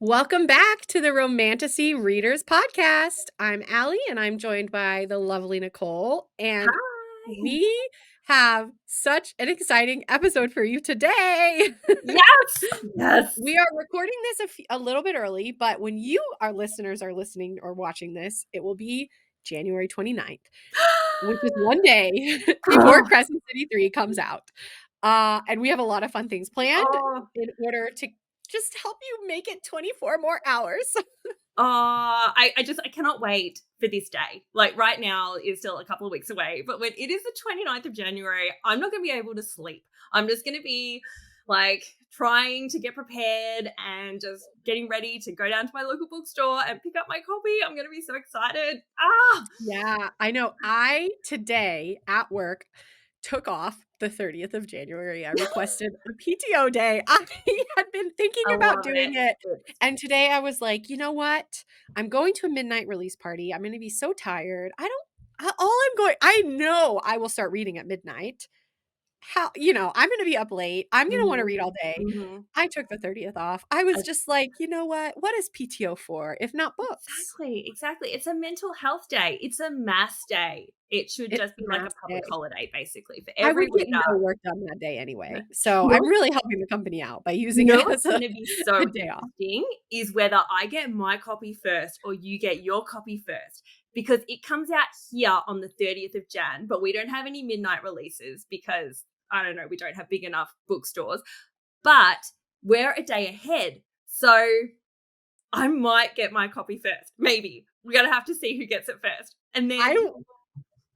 Welcome back to the Romantasy Readers podcast. I'm Alley, and I'm joined by the lovely Nicole, and Hi. we have such an exciting episode for you today. Yes. Yes. We are recording this a little bit early, but when you, our listeners, are listening or watching this, it will be January 29th, which is one day before Oh, Crescent City 3 comes out. And we have a lot of fun things planned oh, in order to just help you make it 24 more hours. I cannot wait for this day. Like right now is still a couple of weeks away, but when it is the 29th of January, I'm not going to be able to sleep. I'm just going to be like trying to get prepared and just getting ready to go down to my local bookstore and pick up my copy. I'm going to be so excited. Yeah, I know. I today at work took off the 30th of January. I requested a PTO day. I had been thinking I about love doing it. it. And today I was like, you know what? I'm going to a midnight release party. I'm going to be so tired. I know I will start reading at midnight. I'm going to be up late. I'm going to want to read all day. Mhm. I took the 30th off. I was just like, you know what? What is PTO for if not books? Exactly. It's a mental health day. It's a mass day. It should It's just be a like a mass public day. holiday, basically, for I every would get reader. no work done that day No, anyway, so no, I'm really helping the company out by using no, it what's as a gonna be so day off. interesting is whether I get my copy first or you get your copy first, because it comes out here on the 30th of Jan, but we don't have any midnight releases because, I don't know, we don't have big enough bookstores, but we're a day ahead. So I might get my copy first. Maybe. We're gonna have to see who gets it first. And I then don't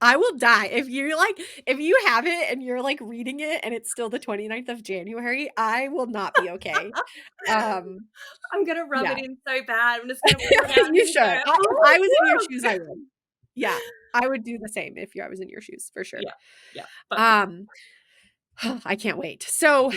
I will die if you have it and you're, like, reading it and it's still the 29th of January, I will not be okay. Um, I'm gonna rub yeah. it in so bad. I'm just gonna pour it out You and should. go, If "Oh, I was in your look." shoes, I would. Yeah, I would do the same if I was in your shoes, for sure. Yeah, yeah, but Um I can't wait. So,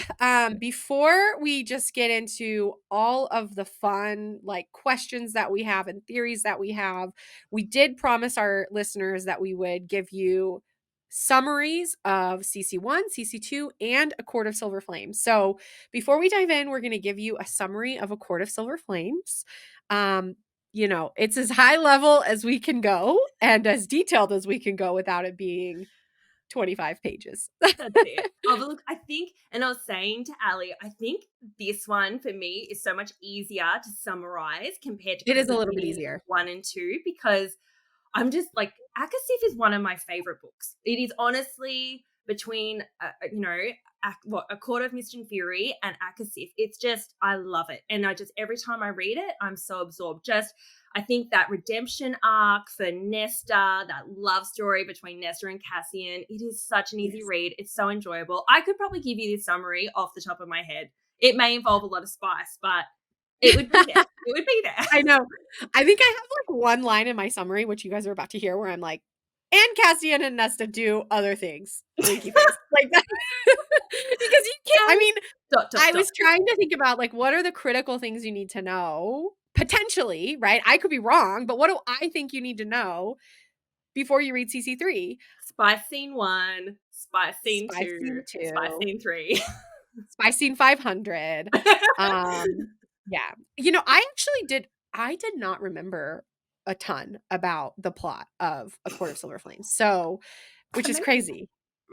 before we just get into all of the fun, like, questions that we have and theories that we have, we did promise our listeners that we would give you summaries of CC1, CC2, and A Court of Silver Flames. So, before we dive in, we're going to give you a summary of A Court of Silver Flames. It's as high level as we can go and as detailed as we can go without it being 25 pages. that's it. Oh, but look, I think, and I was saying to Ali, I think this one for me is so much easier to summarize compared to It is a quickly little bit reading easier. 1 and 2, because I'm just like, ACOSF is one of my favorite books. It is honestly between, A Court of Mist and Fury and ACOSF. It's just, I love it. And every time I read it, I'm so absorbed. I think that redemption arc for Nesta, that love story between Nesta and Cassian, it is such an easy Yes. read. It's so enjoyable. I could probably give you this summary off the top of my head. It may involve a lot of spice, but it would be there. It would be there. I know. I think I have, like, one line in my summary, which you guys are about to hear, where I'm like, "And Cassian and Nesta do other things." Winky face. Like that. Because you can't I And mean, dot, dot, I dot. was trying to think about, like, what are the critical things you need to know? Potentially, right? I could be wrong, but what do I think you need to know before you read CC3? Spice scene 1, spice scene Spy 2, Scene spice 2, scene 3. Spy Scene 500. Yeah. I did not remember a ton about the plot of A Court of Silver Flames. So, which is Amazing. crazy.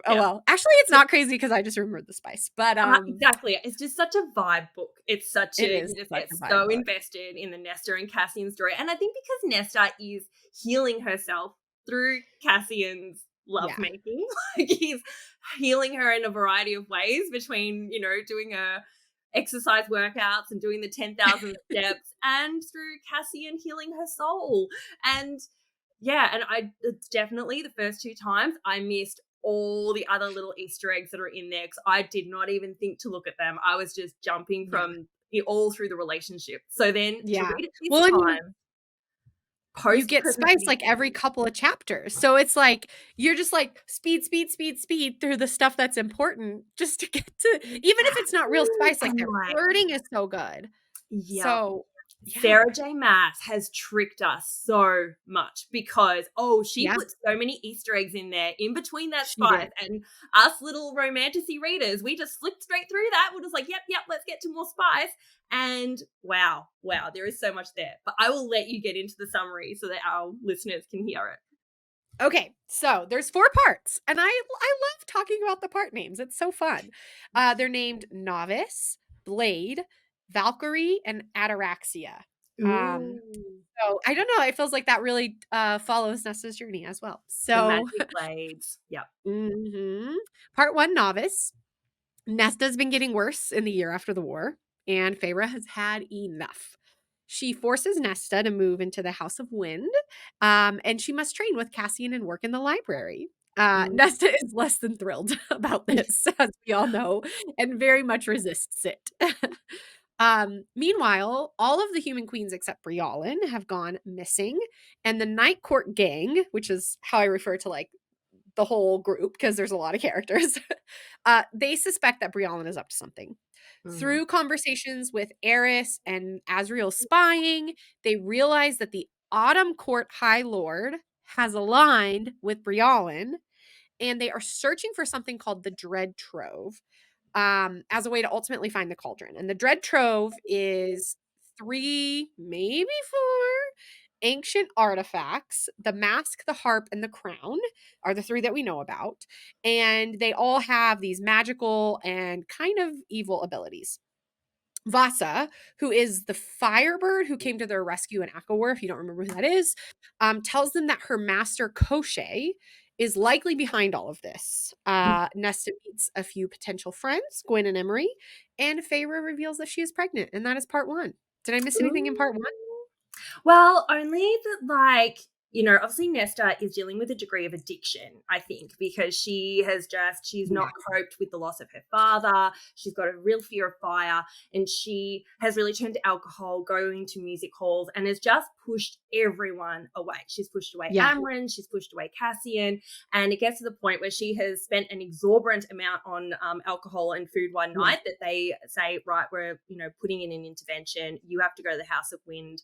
Oh, Yeah. well, actually it's not crazy because I just remembered the spice. But Exactly. It's just such a vibe book. It's such it a, is you just such get a vibe so book. invested in the Nesta and Cassian story. And I think because Nesta is healing herself through Cassian's Yeah. lovemaking, like he's healing her in a variety of ways between, doing her exercise workouts and doing the 10,000 steps, and through Cassian healing her soul. And yeah, and it's definitely the first 2 times I missed all the other little Easter eggs that are in there because I did not even think to look at them. I was just jumping Yeah. from all through the relationship. So then to Yeah. read it this Well, and time, you post get Crescent spice, City like, every 2. couple of chapters. So it's like, you're just like, speed, speed, speed, speed through the stuff that's important just to get to even if it's not real Exactly. spice, like, I'm their like, flirting is so good. yep. So Yeah. Sarah J Maas has tricked us so much because, she Yeah, put so many Easter eggs in there in between that she spice. did. And us little romantasy readers, we just flipped straight through that. We're just like, yep, yep, let's get to more spice. And wow, there is so much there. But I will let you get into the summary so that our listeners can hear it. Okay, so there's 4 parts, and I love talking about the part names. It's so fun. They're named Novice, Blade, Valkyrie, and Ataraxia. Um, Ooh, so I don't know. It feels like that really follows Nesta's journey as well. the So, magic blades. Yep. mhm. Part 1, Novice. Nesta's been getting worse in the year after the war, and Feyre has had enough. She forces Nesta to move into the House of Wind, and she must train with Cassian and work in the library. Mm. Nesta is less than thrilled about this, as we all know, and very much resists it. Meanwhile, all of the human queens except Briallyn have gone missing, and the Night Court gang, which is how I refer to like the whole group because there's a lot of characters, they suspect that Briallyn is up to something. Mhm. Through conversations with Eris and Azriel spying, they realize that the Autumn Court High Lord has aligned with Briallyn, and they are searching for something called the Dread Trove, as a way to ultimately find the cauldron. And the Dread Trove is 3, maybe 4 ancient artifacts. The mask, the harp, and the crown are the 3 that we know about. And they all have these magical and kind of evil abilities. Vasa, who is the firebird who came to their rescue in Akawar, if you don't remember who that is, tells them that her master Koche is likely behind all of this. Nesta meets a few potential friends, Gwen and Emery, and Feyre reveals that she is pregnant, and that is part 1. Did I miss anything in Ooh. part 1? Well, only that, obviously Nesta is dealing with a degree of addiction, I think, because she's Yeah. not coped with the loss of her father. She's got a real fear of fire, and she has really turned to alcohol, going to music halls, and has just pushed everyone away. She's pushed away Yeah. Amryn, she's pushed away Cassian, and it gets to the point where she has spent an exorbitant amount on alcohol and food one Yeah. night that they say, right, we're, putting in an intervention. You have to go to the House of Wind.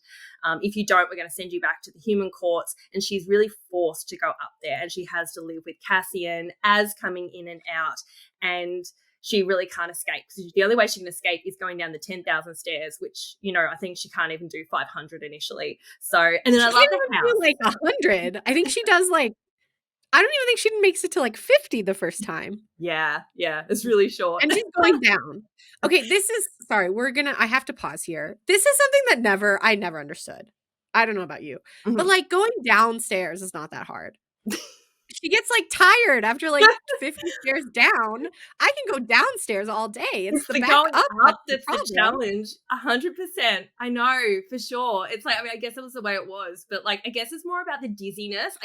If you don't, we're going to send you back to the human courts. And she's really forced to go up there, and she has to live with Cassian as coming in and out. And she really can't escape, because the only way she can escape is going down the 10,000 stairs, which, I think she can't even do 500 initially. So, and then I She love can't the even house. do like 100. I think she does like, I don't even think she makes it to like 50 the first time. Yeah, it's really short. And she's going down. Okay, this is sorry, I have to pause here. This is something that I never understood. I don't know about you, but, Mhm. like, going downstairs is not that hard. She gets, like, tired after, like, 50 stairs down. I can go downstairs all day. It's It's the the back going up that's up the that's the problem. challenge. 100%. I know, for sure. It's like, I mean, I guess it was the way it was, but like, I guess it's more about the dizziness.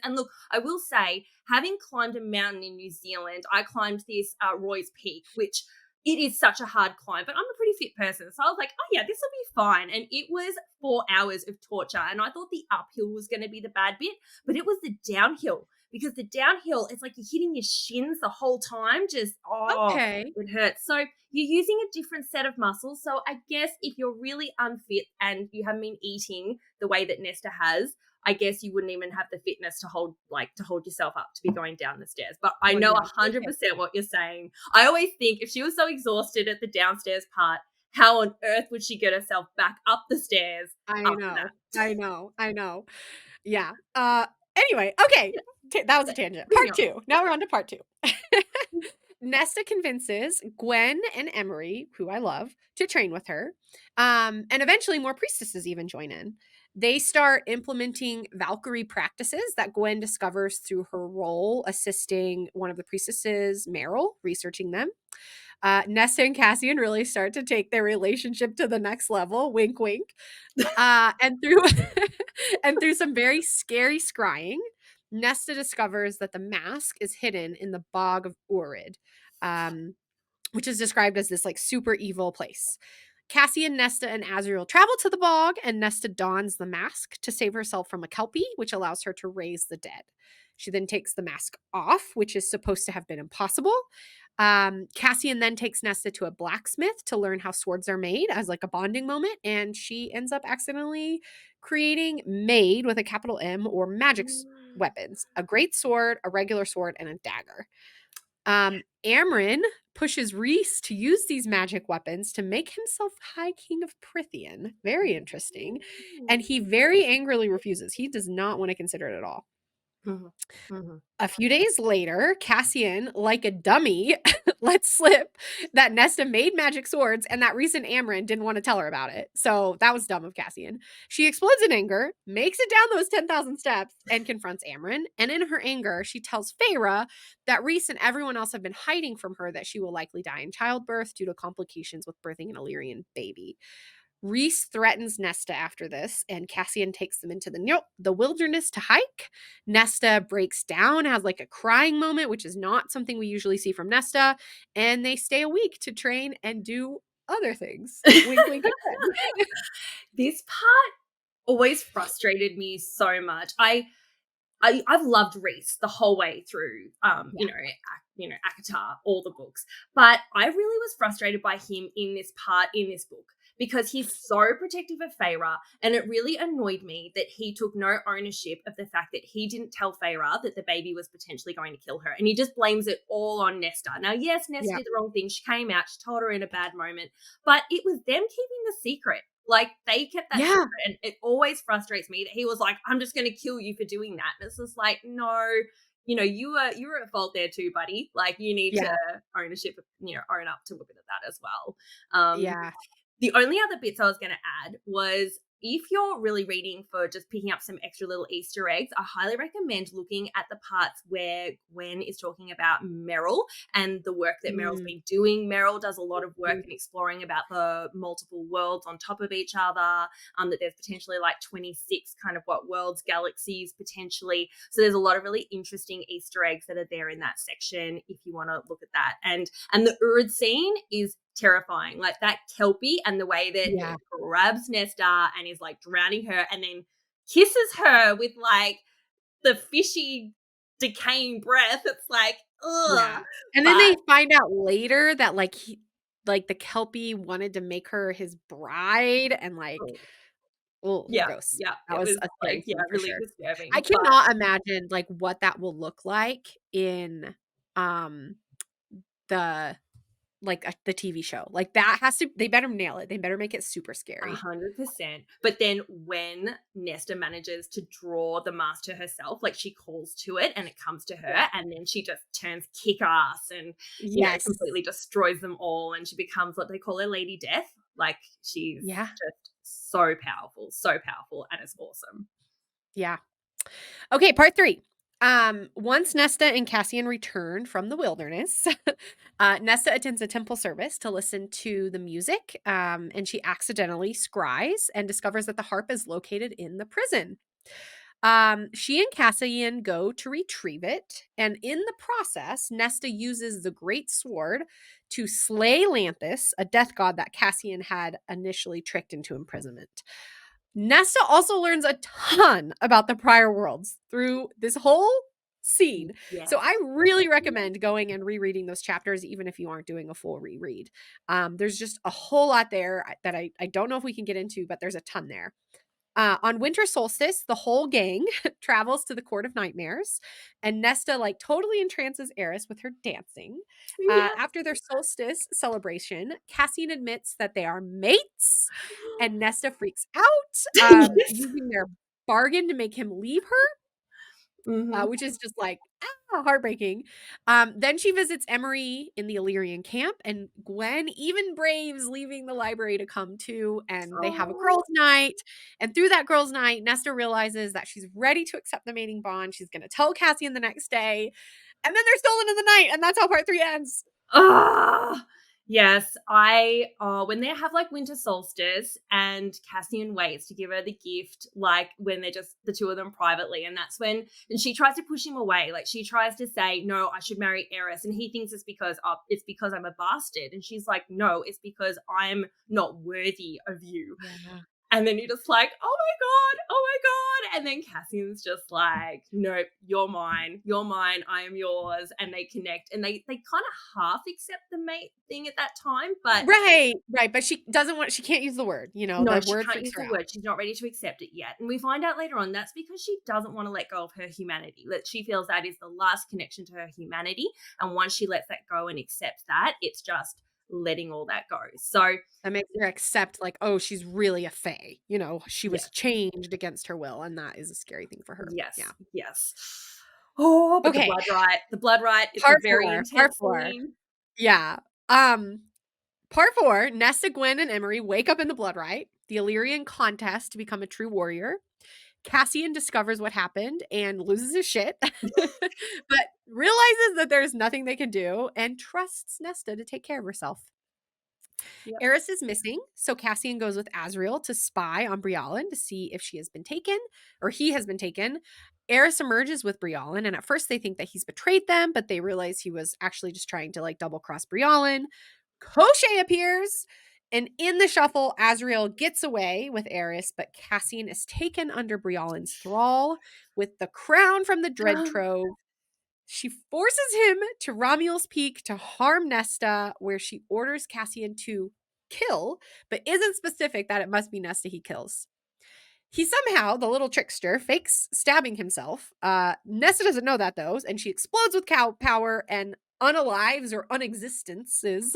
And look, I will say, having climbed a mountain in New Zealand, I climbed this Roy's Peak, which it is such a hard climb, but I'm a pretty fit person. So I was like, oh yeah, this will be fine. And it was 4 hours of torture. And I thought the uphill was going to be the bad bit, but it was the downhill, because the downhill, it's like you're hitting your shins the whole time. Just, Okay. it hurts. So you're using a different set of muscles. So I guess if you're really unfit and you haven't been eating the way that Nesta has, I guess you wouldn't even have the fitness to hold yourself up to be going down the stairs. But I Oh, know yeah. Okay. 100% what you're saying. I always think if she was so exhausted at the downstairs part, how on earth would she get herself back up the stairs I after know. that? I know. I know. Yeah. Anyway, okay. That was a tangent. Moving Part on. 2. Now we're on to part 2. Nesta convinces Gwen and Emery, who I love, to train with her. And eventually more priestesses even join in. They start implementing Valkyrie practices that Gwen discovers through her role assisting one of the priestesses, Meryl, researching them. Nesta and Cassian really start to take their relationship to the next level. Wink, wink. And through and through some very scary scrying, Nesta discovers that the mask is hidden in the bog of Urid, um, which is described as this like super evil place. Cassian, Nesta, and Azriel travel to the bog, and Nesta dons the mask to save herself from a kelpie, which allows her to raise the dead. She then takes the mask off, which is supposed to have been impossible. Cassian then takes Nesta to a blacksmith to learn how swords are made as like a bonding moment, and she ends up accidentally creating made with a capital M or magic weapons, a great sword, a regular sword, and a dagger. Amren pushes Rhys to use these magic weapons to make himself High King of Prithian. Very interesting. And he very angrily refuses. He does not want to consider it at all. A few days later, Cassian, like a dummy, lets slip that Nesta made magic swords and that Rhys and Amren didn't want to tell her about it. So that was dumb of Cassian. She explodes in anger, makes it down those 10,000 steps, and confronts Amren. And in her anger, she tells Feyre that Rhys and everyone else have been hiding from her that she will likely die in childbirth due to complications with birthing an Illyrian baby. Rhys threatens Nesta after this, and Cassian takes them into the wilderness to hike. Nesta breaks down, has like a crying moment, which is not something we usually see from Nesta, and they stay a week to train and do other things. Wink, wink, again. This part always frustrated me so much. I've loved Rhys the whole way through, ACOTAR, all the books, but I really was frustrated by him in this part in this book because he's so protective of Feyre, and it really annoyed me that he took no ownership of the fact that he didn't tell Feyre that the baby was potentially going to kill her, and he just blames it all on Nesta. Now, yes, Nesta did the wrong thing. She came out, she told her in a bad moment, but it was them keeping the secret. Like, they kept that secret, and it always frustrates me that he was like, I'm just going to kill you for doing that. And it's just like, no, you were at fault there too, buddy. Like, you need to own up to a bit of that as well. The only other bits I was going to add was, if you're really reading for just picking up some extra little Easter eggs, I highly recommend looking at the parts where Gwen is talking about Meryl and the work that Meryl's been doing. Meryl does a lot of work in exploring about the multiple worlds on top of each other, that there's potentially like 26 kind of worlds, galaxies potentially. So there's a lot of really interesting Easter eggs that are there in that section if you want to look at that. And the Urd scene is terrifying, like that Kelpie and the way that he grabs Nesta and is like drowning her and then kisses her with like the fishy decaying breath. It's like, ugh. And then they find out later that like the Kelpie wanted to make her his bride, and like gross. That was a scary scene for really sure. disturbing. I cannot imagine like what that will look like in the TV show. Like, that they better nail it. They better make it super scary. 100%. But then when Nesta manages to draw the mask to herself, like she calls to it and it comes to her, and then she just turns kick ass and completely destroys them all, and she becomes what they call her Lady Death. Like, she's just so powerful, and it's awesome. Yeah. Okay, part 3. Once Nesta and Cassian return from the wilderness, Nesta attends a temple service to listen to the music, and she accidentally scries and discovers that the harp is located in the prison. She and Cassian go to retrieve it, and in the process, Nesta uses the great sword to slay Lanthus, a death god that Cassian had initially tricked into imprisonment. Nesta also learns a ton about the prior worlds through this whole scene. So I really recommend going and rereading those chapters, even if you aren't doing a full reread. There's just a whole lot there that I don't know if we can get into, but there's a ton there. On winter solstice, the whole gang travels to the Court of Nightmares, and Nesta like totally entrances Eris with her dancing. After their solstice celebration, Cassian admits that they are mates, and Nesta freaks out, using their bargain to make him leave her, which is just like heartbreaking. Then she visits Emery in the Illyrian camp, and Gwen even braves leaving the library to come too, and they have a girls' night. And through that girls' night, Nesta realizes that she's ready to accept the mating bond. She's going to tell Cassian the next day, and then they're stolen in the night, and that's how part 3 ends. Yes, when they have like winter solstice and Cassian waits to give her the gift, like when they're just the two of them privately, and that's when she tries to push him away. Like, she tries to say, no, I should marry Eris, and he thinks it's because I'm a bastard, and she's like, no, it's because I'm not worthy of you. And then you're just like, oh my God, oh my God. And then Cassian's just like, nope, you're mine. You're mine. I am yours. And they connect and they kind of half accept the mate thing at that time. But Right, right, but she can't use the word, no, the she word can't freaks use her the out. word. She's not ready to accept it yet. And we find out later on that's because she doesn't want to let go of her humanity. That she feels that is the last connection to her humanity. And once she lets that go and accepts that, it's just letting all that go. So, That makes her accept, like, oh, she's really a fae, she was yes, changed against her will, and that is a scary thing for her. yes, Yeah. yes. Oh, but Okay, the blood right, it's a part very 4, part intense 4. scene. Yeah. Part 4, Nesta, Gwen, and Emery wake up in the Blood Rite, the Illyrian contest to become a true warrior. Cassian discovers what happened and loses his shit, but realizes that there's nothing they can do and trusts Nesta to take care of herself. Yep. Eris is missing, so Cassian goes with Azriel to spy on Briallyn to see if she has been taken, or he has been taken. Eris emerges with Briallyn, and at first they think that he's betrayed them, but they realize he was actually just trying to like double cross Briallyn. Koshe appears, and in the shuffle, Azriel gets away with Eris, but Cassian is taken under Briallyn's thrall with the crown from the Dread Trove. She forces him to Romual's Peak to harm Nesta, where she orders Cassian to kill, but isn't specific that it must be Nesta he kills. He somehow, the little trickster, fakes stabbing himself. Nesta doesn't know that, though, and she explodes with cow power and unalives or unexistences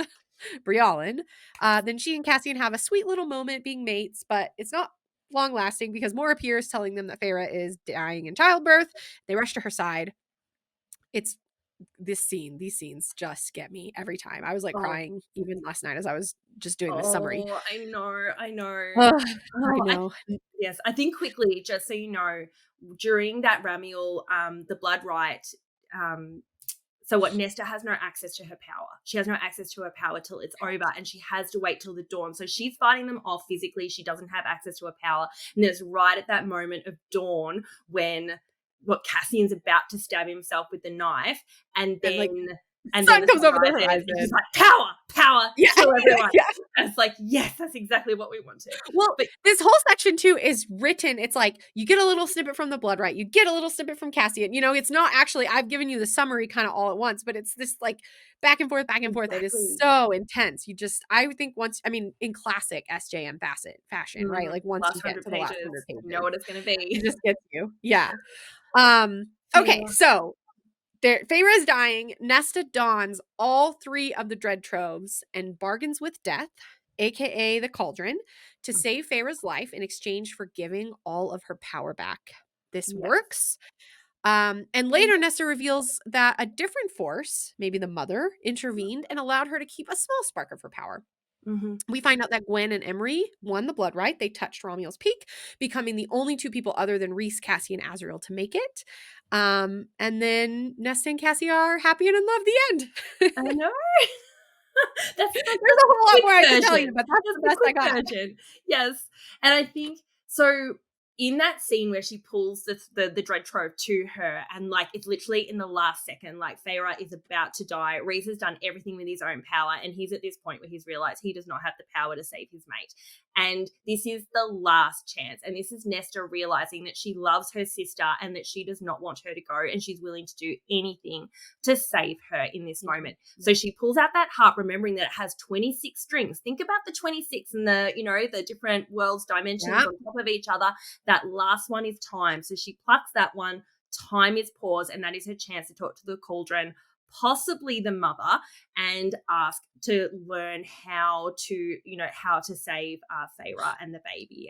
Briallyn. Then she and Cassian have a sweet little moment being mates, but it's not long lasting because more appears telling them that Feyre is dying in childbirth. They rush to her side. It's these scenes just get me every time. I was like Oh, crying even last night as I was just doing the summary. oh, I know, I know. Ugh, I Oh, know. yes, I think quickly, just so you know, during that Ramiel, the blood right, um, so what Nesta has no access to her power. She has no access to her power till it's over, and she has to wait till the dawn. So she's fighting them off physically. She doesn't have access to her power. And there's right at that moment of dawn when Cassian's about to stab himself with the knife, and And like then sun the comes sun over the rises, and she's horizon. like, power, power, Yeah. kill everyone. Yeah. And it's like, yes, that's exactly what we wanted. Well, But this whole section too is written. It's like you get a little snippet from the blood right, you get a little snippet from Cassian. It's not actually. I've given you the summary kind of all at once, but it's this like back and forth, back and forth. It is exactly. so intense. I think once, I mean, in classic SJM fashion, right? Like once you Last get 100 to the last pages, 100 you know pages, what it's going to be. it just gets you. Yeah. Okay, Yeah. so Feyre is dying. Nesta dons all 3 of the Dread Troves and bargains with Death, aka the Cauldron, to save Feyre's life in exchange for giving all of her power back. This Yes. works. And later, Nesta reveals that a different force, maybe the Mother, intervened and allowed her to keep a small spark of her power. Mm-hmm. We find out that Gwen and Emery won the blood right. They touched Romual's Peak, becoming the only 2 people other than Rhys, Cassie, and Azriel to make it. And then Nesta and Cassie are happy and in love. The end. I know. That's There's that's a the whole lot quick more I could tell you, version. but that's That's the the best I quick got. version. Yes. And I think so in that scene where she pulls the dread trove to her and like it's literally in the last second, like Feyre is about to die. Rhys has done everything with his own power and he's at this point where he's realized he does not have the power to save his mate. And this is the last chance. And this is Nesta realizing that she loves her sister and that she does not want her to go and she's willing to do anything to save her in this moment. So she pulls out that harp, remembering that it has 26 strings. Think about the 26 and the different worlds, dimensions Yeah. on top of each other. That last one is time. So she plucks that one. Time is pause, and that is her chance to talk to the cauldron, possibly the mother, and ask to learn how to save Feyre and the baby.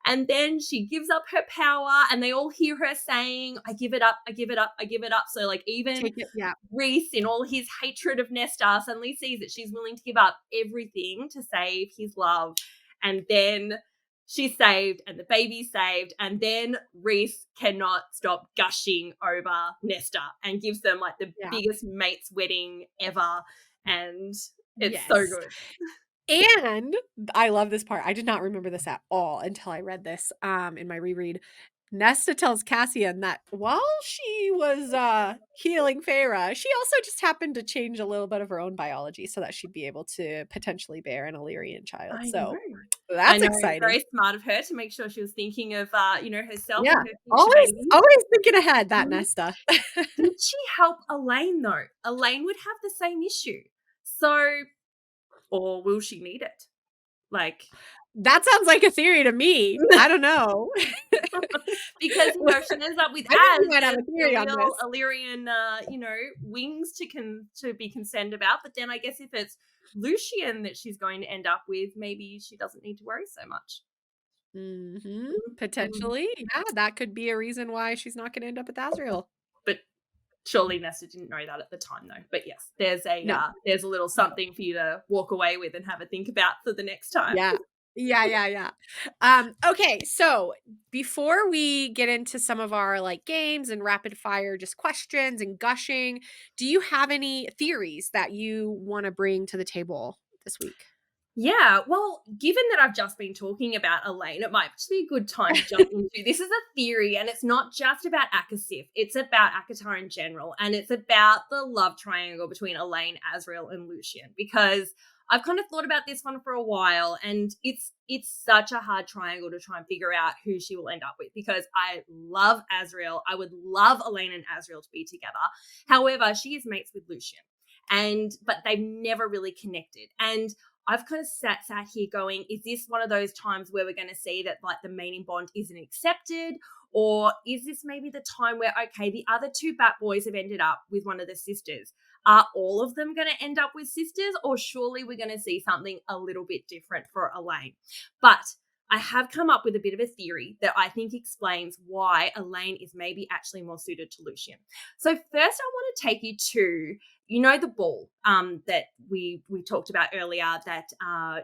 And then she gives up her power and they all hear her saying, I give it up, I give it up, I give it up. So like even Take it. Yeah. Rhys in all his hatred of Nesta suddenly sees that she's willing to give up everything to save his love. And then she's saved and the baby's saved. And then Rhys cannot stop gushing over Nesta and gives them like the Yeah. biggest mate's wedding ever. And it's so Yes. good. And I love this part. I did not remember this at all until I read this in my reread. Nesta tells Cassian that while she was healing Feyre, she also just happened to change a little bit of her own biology so that she'd be able to potentially bear an Illyrian child. I know. So I that's know, exciting. very smart of her to make sure she was thinking of, herself Yeah. and her future Always babies. always thinking ahead, that Mhm. Nesta. Did she help Elaine, though? Elaine would have the same issue. So or will she need it? Like That sounds like a theory to me. I don't know. because, if she ends up with I think Az, you might have there's a the theory on real this. Illyrian, wings to be concerned about. But then I guess if it's Lucian that she's going to end up with, maybe she doesn't need to worry so much. Mhm. Mhm. Potentially. Yeah, that could be a reason why she's not gonna end up with Azriel. But surely Nesta didn't know that at the time, though. But yes, No. there's a little something for you to walk away with and have a think about for the next time. Yeah. Yeah, yeah, yeah. Okay, so before we get into some of our, like, games and rapid fire just questions and gushing, do you have any theories that you wanna bring to the table this week? Yeah, well, given that I've just been talking about Elaine, it might actually be a good time to jump into this is a theory, and it's not just about ACOSF, it's about ACOTAR in general, and it's about the love triangle between Elaine, Azriel, and Lucian, because I've kind of thought about this one for a while, and it's such a hard triangle to try and figure out who she will end up with, because I love Azriel. I would love Elaine and Azriel to be together. However, she is mates with Lucian. But they've never really connected. And I've kind of sat here going, is this one of those times where we're going to see that like the mating bond isn't accepted? Or is this maybe the time where, okay, the other two Bat boys have ended up with one of the sisters? Are all of them going to end up with sisters? Or surely we're going to see something a little bit different for Elaine? But I have come up with a bit of a theory that I think explains why Elaine is maybe actually more suited to Lucian. So first I want to take you to the ball that we talked about earlier that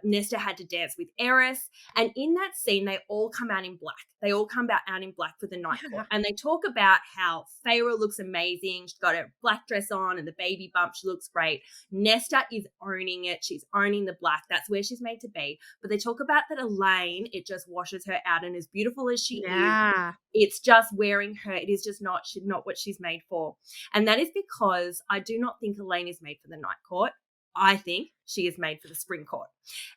Nesta had to dance with Eris. And in that scene, they all come out in black. They all come out in black for the night Yeah. court. And they talk about how Feyre looks amazing. She's got her black dress on and the baby bump. She looks great. Nesta is owning it. She's owning the black. That's where she's made to be. But they talk about that Elaine, it just washes her out. And as beautiful as she is, Yeah. it's just wearing her. It is just not what she's made for. And that is because I do not think Elaine is made for the night court. I think she is made for the spring court.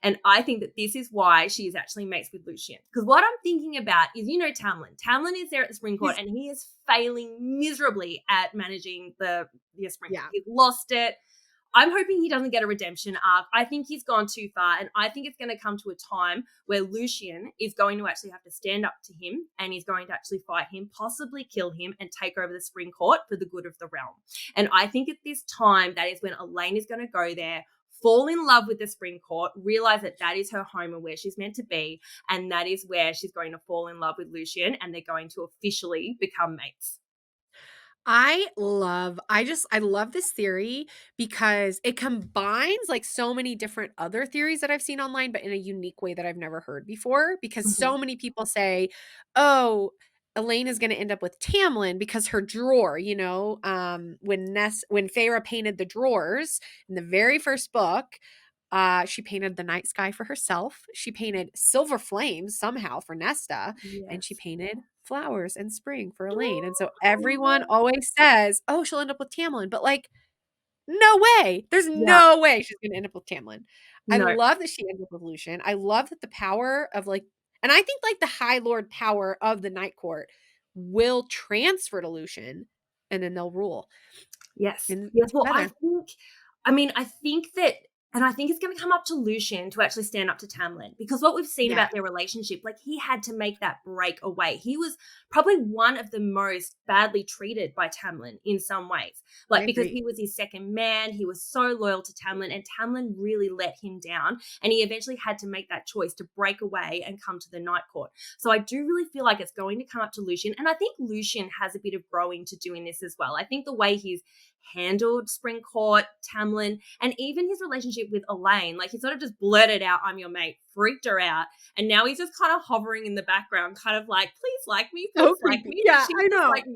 And I think that this is why she is actually mates with Lucian. Because what I'm thinking about is, Tamlin. Tamlin is there at the spring court He's and he is failing miserably at managing the spring court. yeah. He's lost it. I'm hoping he doesn't get a redemption arc. I think he's gone too far, and I think it's going to come to a time where Lucian is going to actually have to stand up to him, and he's going to actually fight him, possibly kill him, and take over the spring court for the good of the realm. And I think at this time, that is when Elaine is going to go there, fall in love with the spring court, realize that that is her home and where she's meant to be, and that is where she's going to fall in love with Lucian, and they're going to officially become mates. I love this theory because it combines like so many different other theories that I've seen online, but in a unique way that I've never heard before. Because Mhm. so many people say, oh, Elaine is going to end up with Tamlin because her drawer, when Feyre painted the drawers in the very first book, she painted the night sky for herself. She painted silver flames somehow for Nesta, and she Yes. painted flowers and spring for Elaine. And so everyone always says, "Oh, she'll end up with Tamlin," but like, no way. There's Yeah. no way she's gonna end up with Tamlin. I No. love that she ends up with Lucian. I love that the power of like, and I think like the High Lord power of the Night Court will transfer to Lucian, and then they'll rule Yes. in Yes. Well, together. I think that, and I think it's going to come up to Lucian to actually stand up to Tamlin because what we've seen Yeah, about their relationship, like he had to make that break away. He was probably one of the most badly treated by Tamlin in some ways, I like because agree. he was his second man. He was so loyal to Tamlin, and Tamlin really let him down. And he eventually had to make that choice to break away and come to the Night Court. So I do really feel like it's going to come up to Lucian. And I think Lucian has a bit of growing to do in this as well. I think the way he's handled Spring Court, Tamlin, and even his relationship with Elaine. Like he sort of just blurted out, "I'm your mate," freaked her out, and now he's just kind of hovering in the background, kind of like, "Please like me, So please like creepy. me." But Yeah, she's I just know. like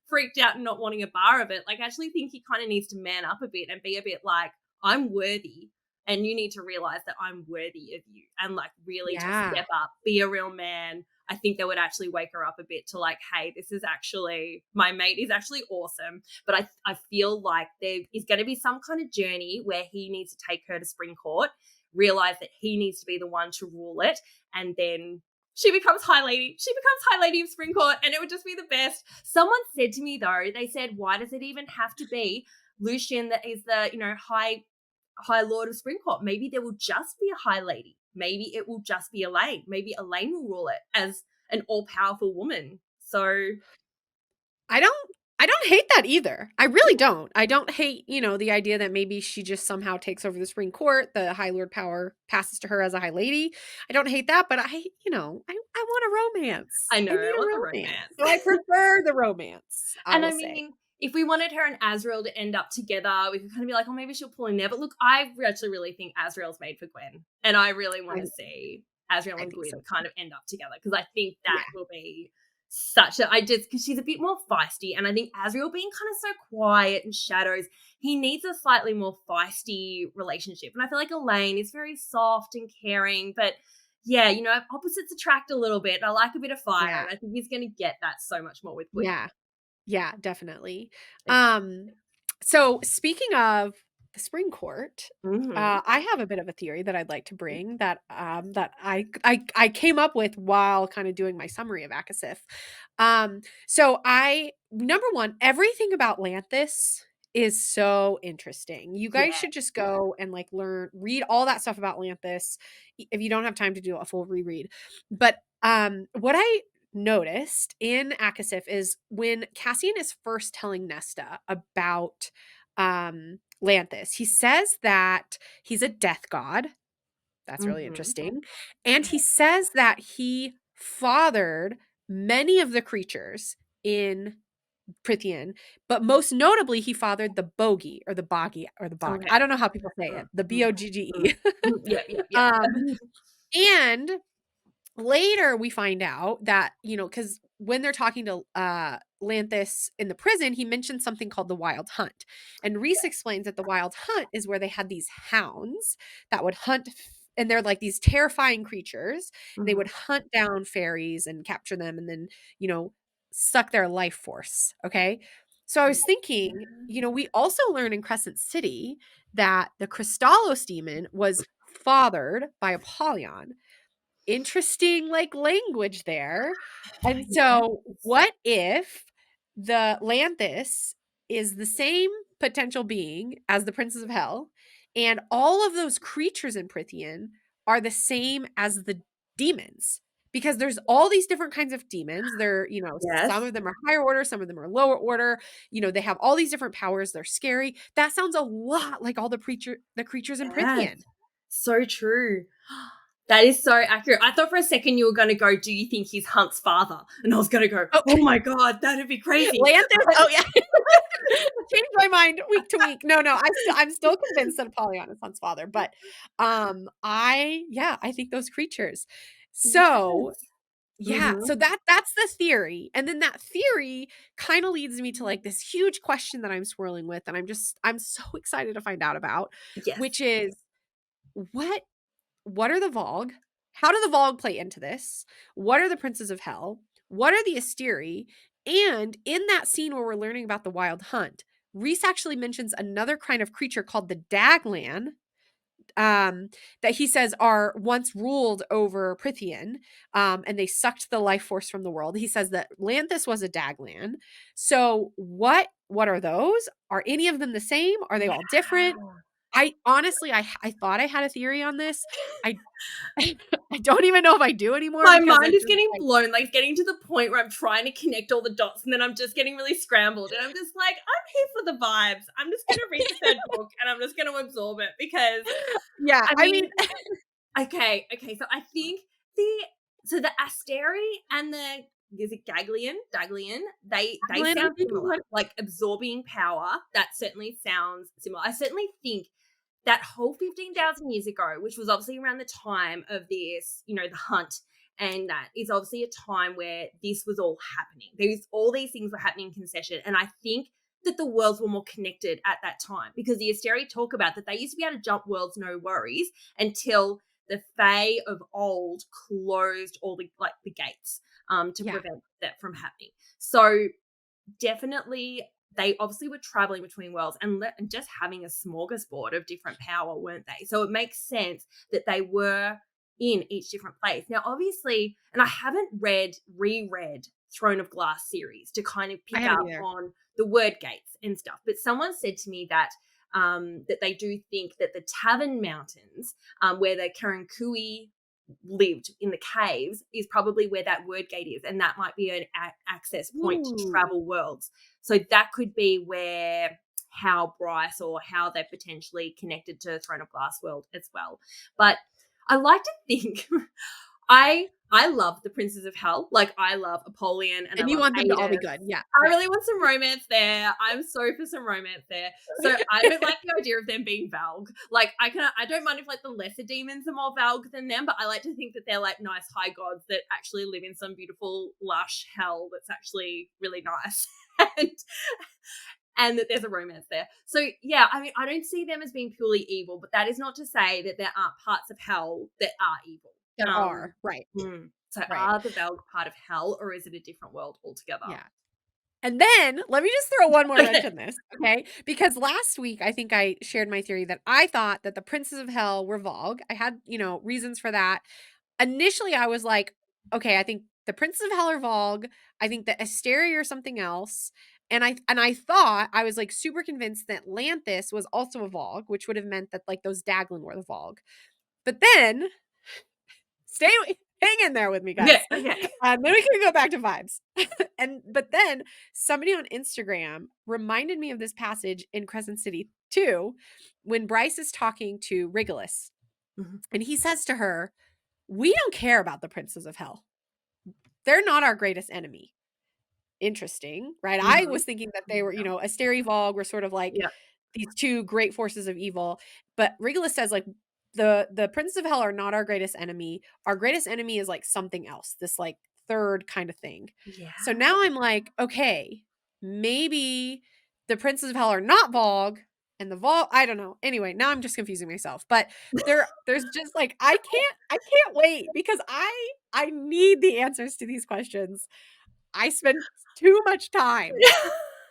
freaked out and not wanting a bar of it. Like I actually think he kind of needs to man up a bit and be a bit like, "I'm worthy." And you need to realize that I'm worthy of you and like really just Yeah. step up, be a real man. I think that would actually wake her up a bit to like, hey, this is actually, my mate is actually awesome. But I feel like there is going to be some kind of journey where he needs to take her to Spring Court, realize that he needs to be the one to rule it, and then she becomes High Lady. She becomes High Lady of Spring Court, and it would just be the best. Someone said to me, though, they said, why does it even have to be Lucian that is the, High Lord of Spring Court? Maybe there will just be a High Lady. Maybe it will just be Elaine. Maybe Elaine will rule it as an all-powerful woman. So I don't hate that either. I really don't. I don't hate, the idea that maybe she just somehow takes over the Supreme Court, the High Lord power passes to her as a High Lady. I don't hate that, but I want a romance. I know, I need I want a the romance. romance. So I prefer the romance, And I will say. mean, if we wanted her and Azrael to end up together, we could kind of be like, oh, maybe she'll pull in there. But look, I actually really think Azrael's made for Gwen. And I really want to see Azrael I and think so Gwen too. kind of end up together, because I think Yeah. that will be because she's a bit more feisty. And I think Azrael being kind of so quiet and shadows, he needs a slightly more feisty relationship. And I feel like Elaine is very soft and caring, but yeah, opposites attract a little bit. I like a bit of fire, Yeah. and I think he's going to get that so much more with Gwen. Yeah. Yeah, definitely. Okay. So speaking of the Spring Court, Mm-hmm. I have a bit of a theory that I'd like to bring that that I came up with while kind of doing my summary of ACOSF. So number one, everything about Lanthus is so interesting. You guys Yeah. should just go and like read all that stuff about Lanthus if you don't have time to do a full reread. But what I noticed in ACOSF is when Cassian is first telling Nesta about Lanthus, he says that he's a death god. That's really Mm-hmm. interesting. And he says that he fathered many of the creatures in Prithian, but most notably, he fathered the Bogie or the Boggy or the Bog. Okay. I don't know how people say it. The Mm-hmm. Bogge. Yeah, yeah, yeah. um, and later we find out that, because when they're talking to Lanthus in the prison, he mentions something called the Wild Hunt. And Reese explains that the Wild Hunt is where they had these hounds that would hunt, and they're like these terrifying creatures. They would hunt down fairies and capture them and then, suck their life force. Okay. So I was thinking, we also learn in Crescent City that the Crystallos demon was fathered by Apollyon. Interesting like language there. And so what if the Lanthus is the same potential being as the Princes of Hell, and all of those creatures in Prithian are the same as the demons? Because there's all these different kinds of demons. They're, some Yes. of them are higher order, some of them are lower order. They have all these different powers. They're scary. That sounds a lot like all the creatures in Yes. Prithian. So true. That is so accurate. I thought for a second you were going to go, do you think he's Hunt's father? And I was going to go, Oh, oh my God, that'd be crazy. Lanthus. Oh yeah. Change my mind week to week. No, I'm still convinced that Apollyon is Hunt's father, but I think those creatures. So Yes. yeah, Mm-hmm. so that's the theory. And then that theory kind of leads me to like this huge question that I'm swirling with, and I'm so excited to find out about, Yes. which is what are the Vogue? How do the Vogue play into this? What are the Princes of Hell? What are the Asteri? And in that scene where we're learning about the Wild Hunt, Reese actually mentions another kind of creature called the Daglan, that he says are once ruled over Prithian, and they sucked the life force from the world. He says that Lanthus was a Daglan. So what are those? Are any of them the same? Are they all different? I honestly, I thought I had a theory on this. I I don't even know if I do anymore My because mind it's is just getting like, blown, like getting to the point where I'm trying to connect all the dots and then I'm just getting really scrambled. And I'm just like, I'm here for the vibes. I'm just going to read the third book and I'm just going to absorb it because, yeah, I I mean, mean, okay. So I think the Asteri and the, is it Daglian, they Glenn, I sound think similar, like absorbing power. That certainly sounds similar. I certainly think that whole 15,000 years ago, which was obviously around the time of this, the hunt, and that is obviously a time where this was all happening. All these things were happening in concession. And I think that the worlds were more connected at that time because the Asteri talk about that they used to be able to jump worlds, no worries, until the Fae of old closed all the gates to Yeah. prevent that from happening. So definitely they obviously were traveling between worlds and just having a smorgasbord of different power, weren't they? So it makes sense that they were in each different place. Now, obviously, and I haven't reread Throne of Glass series to kind of I pick haven't up either. on the word gates and stuff, but someone said to me that that they do think that the Tavern Mountains, where the Karankui lived in the caves, is probably where that word gate is, and that might be an access point to Ooh. travel worlds. So that could be where how Bryce or how they're potentially connected to Throne of Glass world as well. But I like to think I love the Princes of Hell. Like, I love Apollyon and I And you love want them to all be Aidan. good. Yeah. I Yeah. really want some romance there. I'm so for some romance there. So I don't like the idea of them being Valg. Like, I don't mind if like the lesser demons are more Valg than them, but I like to think that they're like nice high gods that actually live in some beautiful lush hell that's actually really nice. and and that there's a romance there. So yeah, I mean, I don't see them as being purely evil, but that is not to say that there aren't parts of hell that are evil. There are. Right. So Right. are the Valg part of hell, or is it a different world altogether? Yeah. And then let me just throw one more wrench Okay. in this, okay? Because last week I think I shared my theory that I thought that the Princes of Hell were Vogue. I had, reasons for that. Initially I was like, okay, I think the Princes of Hell are Vogue. I think that Asteria or something else. And I thought I was like super convinced that Lanthus was also a Vogue, which would have meant that like those Daglin were the Vogue. But then hang in there with me, Yeah. guys. Okay. Then we can go back to vibes. But then somebody on Instagram reminded me of this passage in Crescent City 2 when Bryce is talking to Regulus. Mhm. And he says to her, "We don't care about the Princes of Hell. They're not our greatest enemy." Interesting, right? I Mhm. was thinking that they were, Asteri Vogue were sort of like Yeah. these two great forces of evil. But Regulus says, like, the Princes of Hell are not our greatest enemy. Our greatest enemy is like something else, this like third kind of thing. Yeah. So now I'm like, okay, maybe the Princes of Hell are not Vogue and the Vogue, I don't know. Anyway, now I'm just confusing myself. But there's just like I can't wait because I need the answers to these questions. I spend too much time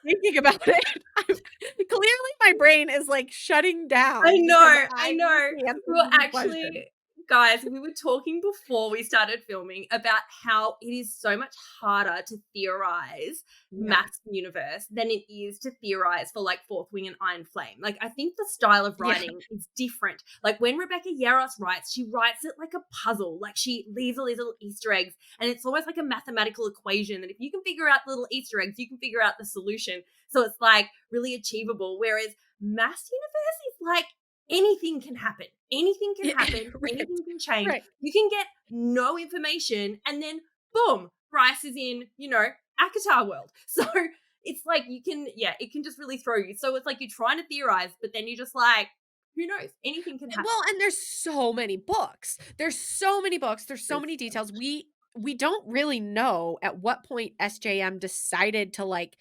thinking about it. Clearly, my brain is like shutting I down because know, I I need know. the answers We were to these questions. actually, guys, we were talking before we started filming about how it is so much harder to theorize Yeah. Math's universe than it is to theorize for like Fourth Wing and Iron Flame. Like, I think the style of Yeah. writing is different. Like, when Rebecca Yarros writes, she writes it like a puzzle. Like, she leaves all these little Easter eggs, and it's almost like a mathematical equation that if you can figure out the little Easter eggs, you can figure out the solution. So it's like really achievable. Whereas Math's universe is like anything can happen. Anything can Yeah. happen. Right. Anything can change. Right. You can get no information and then boom, Bryce is in, Akatar world. So it's like it can just really throw you. So it's like you're trying to theorize, but then you're just like, who knows? Anything can happen. Well, and there's so many books. There's so many books. There's so many details. We don't really know at what point SJM decided to like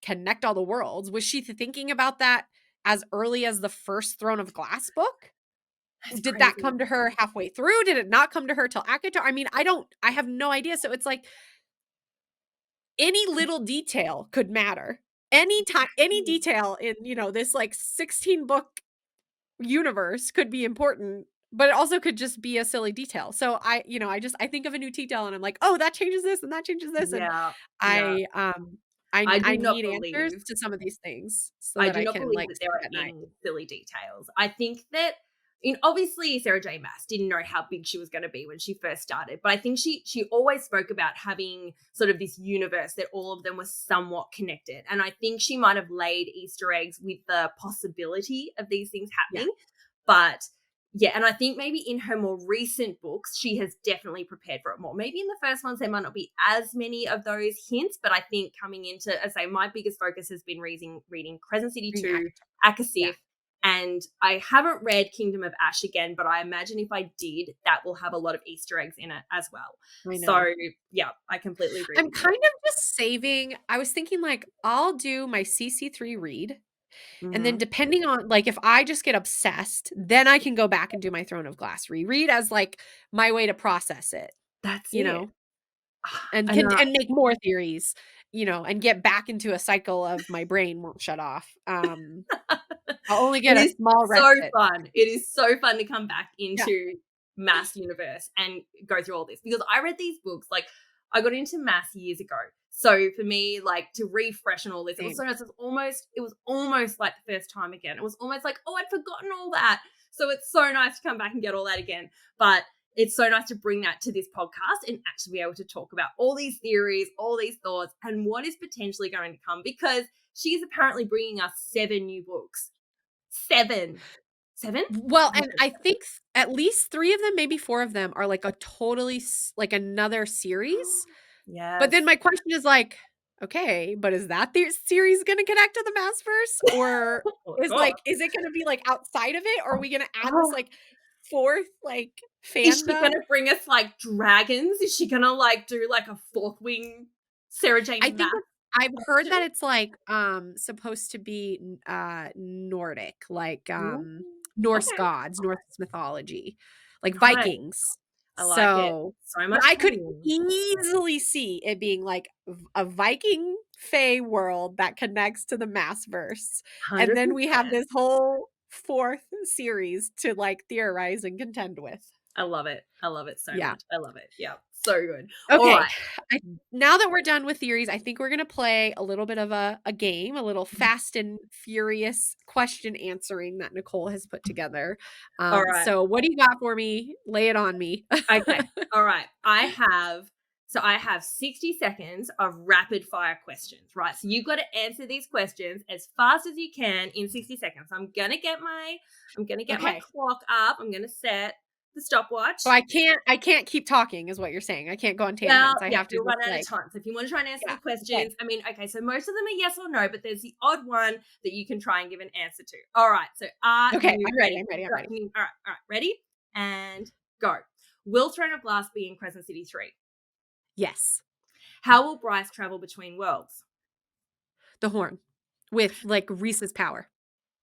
connect all the worlds. Was she thinking about that as early as the first Throne of Glass book? That's Did that crazy. come to her halfway through? Did it not come to her till ACOTAR? I mean, I have no idea. So it's like any little detail could matter. Any detail in, this like 16 book universe could be important, but it also could just be a silly detail. So I think of a new detail and I'm like, oh, that changes this and that changes this. And Yeah. Yeah. I I I do not need answers believe to some of these things so I that do I not can believe like that there sleep are at night. any silly details. I think that obviously Sarah J Maas didn't know how big she was going to be when she first started, but I think she always spoke about having sort of this universe that all of them were somewhat connected. And I think she might have laid Easter eggs with the possibility of these things Yeah. happening. But yeah, and I think maybe in her more recent books, she has definitely prepared for it more. Maybe in the first ones, there might not be as many of those hints, but I think coming into, as I say, my biggest focus has been reading Crescent City Green 2, Yeah. ACOSF, and I haven't read Kingdom of Ash again, but I imagine if I did, that will have a lot of Easter eggs in it as well. I know. So yeah, I completely agree I'm with you. kind of just saving. I was thinking like I'll do my CC3 read And then Mhm. depending on like if I just get obsessed, then I can go back and do my Throne of Glass reread as like my way to process it, That's you it. know, and And, can and make more theories, you know, and get back into a cycle of my brain won't shut off. I'll only it get a is small so respite. fun. It is so fun to come back Yeah, into Mass universe and go through all this because I read these books, like, I got into Mass years ago. So for me, like, to refresh and all this, it was same. so nice. It was almost like the first time again. It was almost like, oh, I'd forgotten all that. So it's so nice to come back and get all that again. But it's so nice to bring that to this podcast and actually be able to talk about all these theories, all these thoughts, and what is potentially going to come because she is apparently bringing us 7 new books. 7. 7? Well, I hope and it's I think at least 3 of them, maybe 4 of them are like a totally like another 7. series. But Yes. then my question is like, okay, but is that the series gonna connect to the Maas-verse? Or Oh is god. like is it gonna be like outside of it? Or are we gonna add this Oh, like 4th like is she fandom? gonna bring us, like, dragons? Is she gonna, like, do, like, a 4th wing Sarah J I think Maas it's I've heard version? that it's like supposed to be Nordic, like Ooh, Norse okay. gods, Norse mythology, like Nice. Vikings. I like it. So, So but much I could fun. easily see it being like a Viking Fae world that connects to the Mass-verse. And then we have 100%. this whole 4th series to like theorize and contend with. I love it. I love it so Yeah. much. I love it. Yeah, so good. Okay. Alright. I now that we're done with theories, I think we're gonna play a little bit of a game, a little fast and furious question answering that Nicole has put together. Alright. So what do you got for me? Lay it on me. Okay. All right. I have 60 seconds of rapid fire questions, right? So you've got to answer these questions as fast as you can in 60 seconds. I'm going to get my Okay. clock up. I'm going to set the So stopwatch. I can't keep talking is what you're saying. I can't go on Well, tangents. I yeah, have to you'll just run out of like time. So if you want to try and answer yeah. the Okay. questions, I mean, okay, so most of them are yes or no, but there's the odd one that you can try and give an answer to. All right. So are Okay, you I'm ready. ready? I'm ready. I'm Go. ready. All right. Ready? And go. Will Throne of Glass be in Crescent City 3? Yes. How will Bryce travel between worlds? The horn with like Reese's power.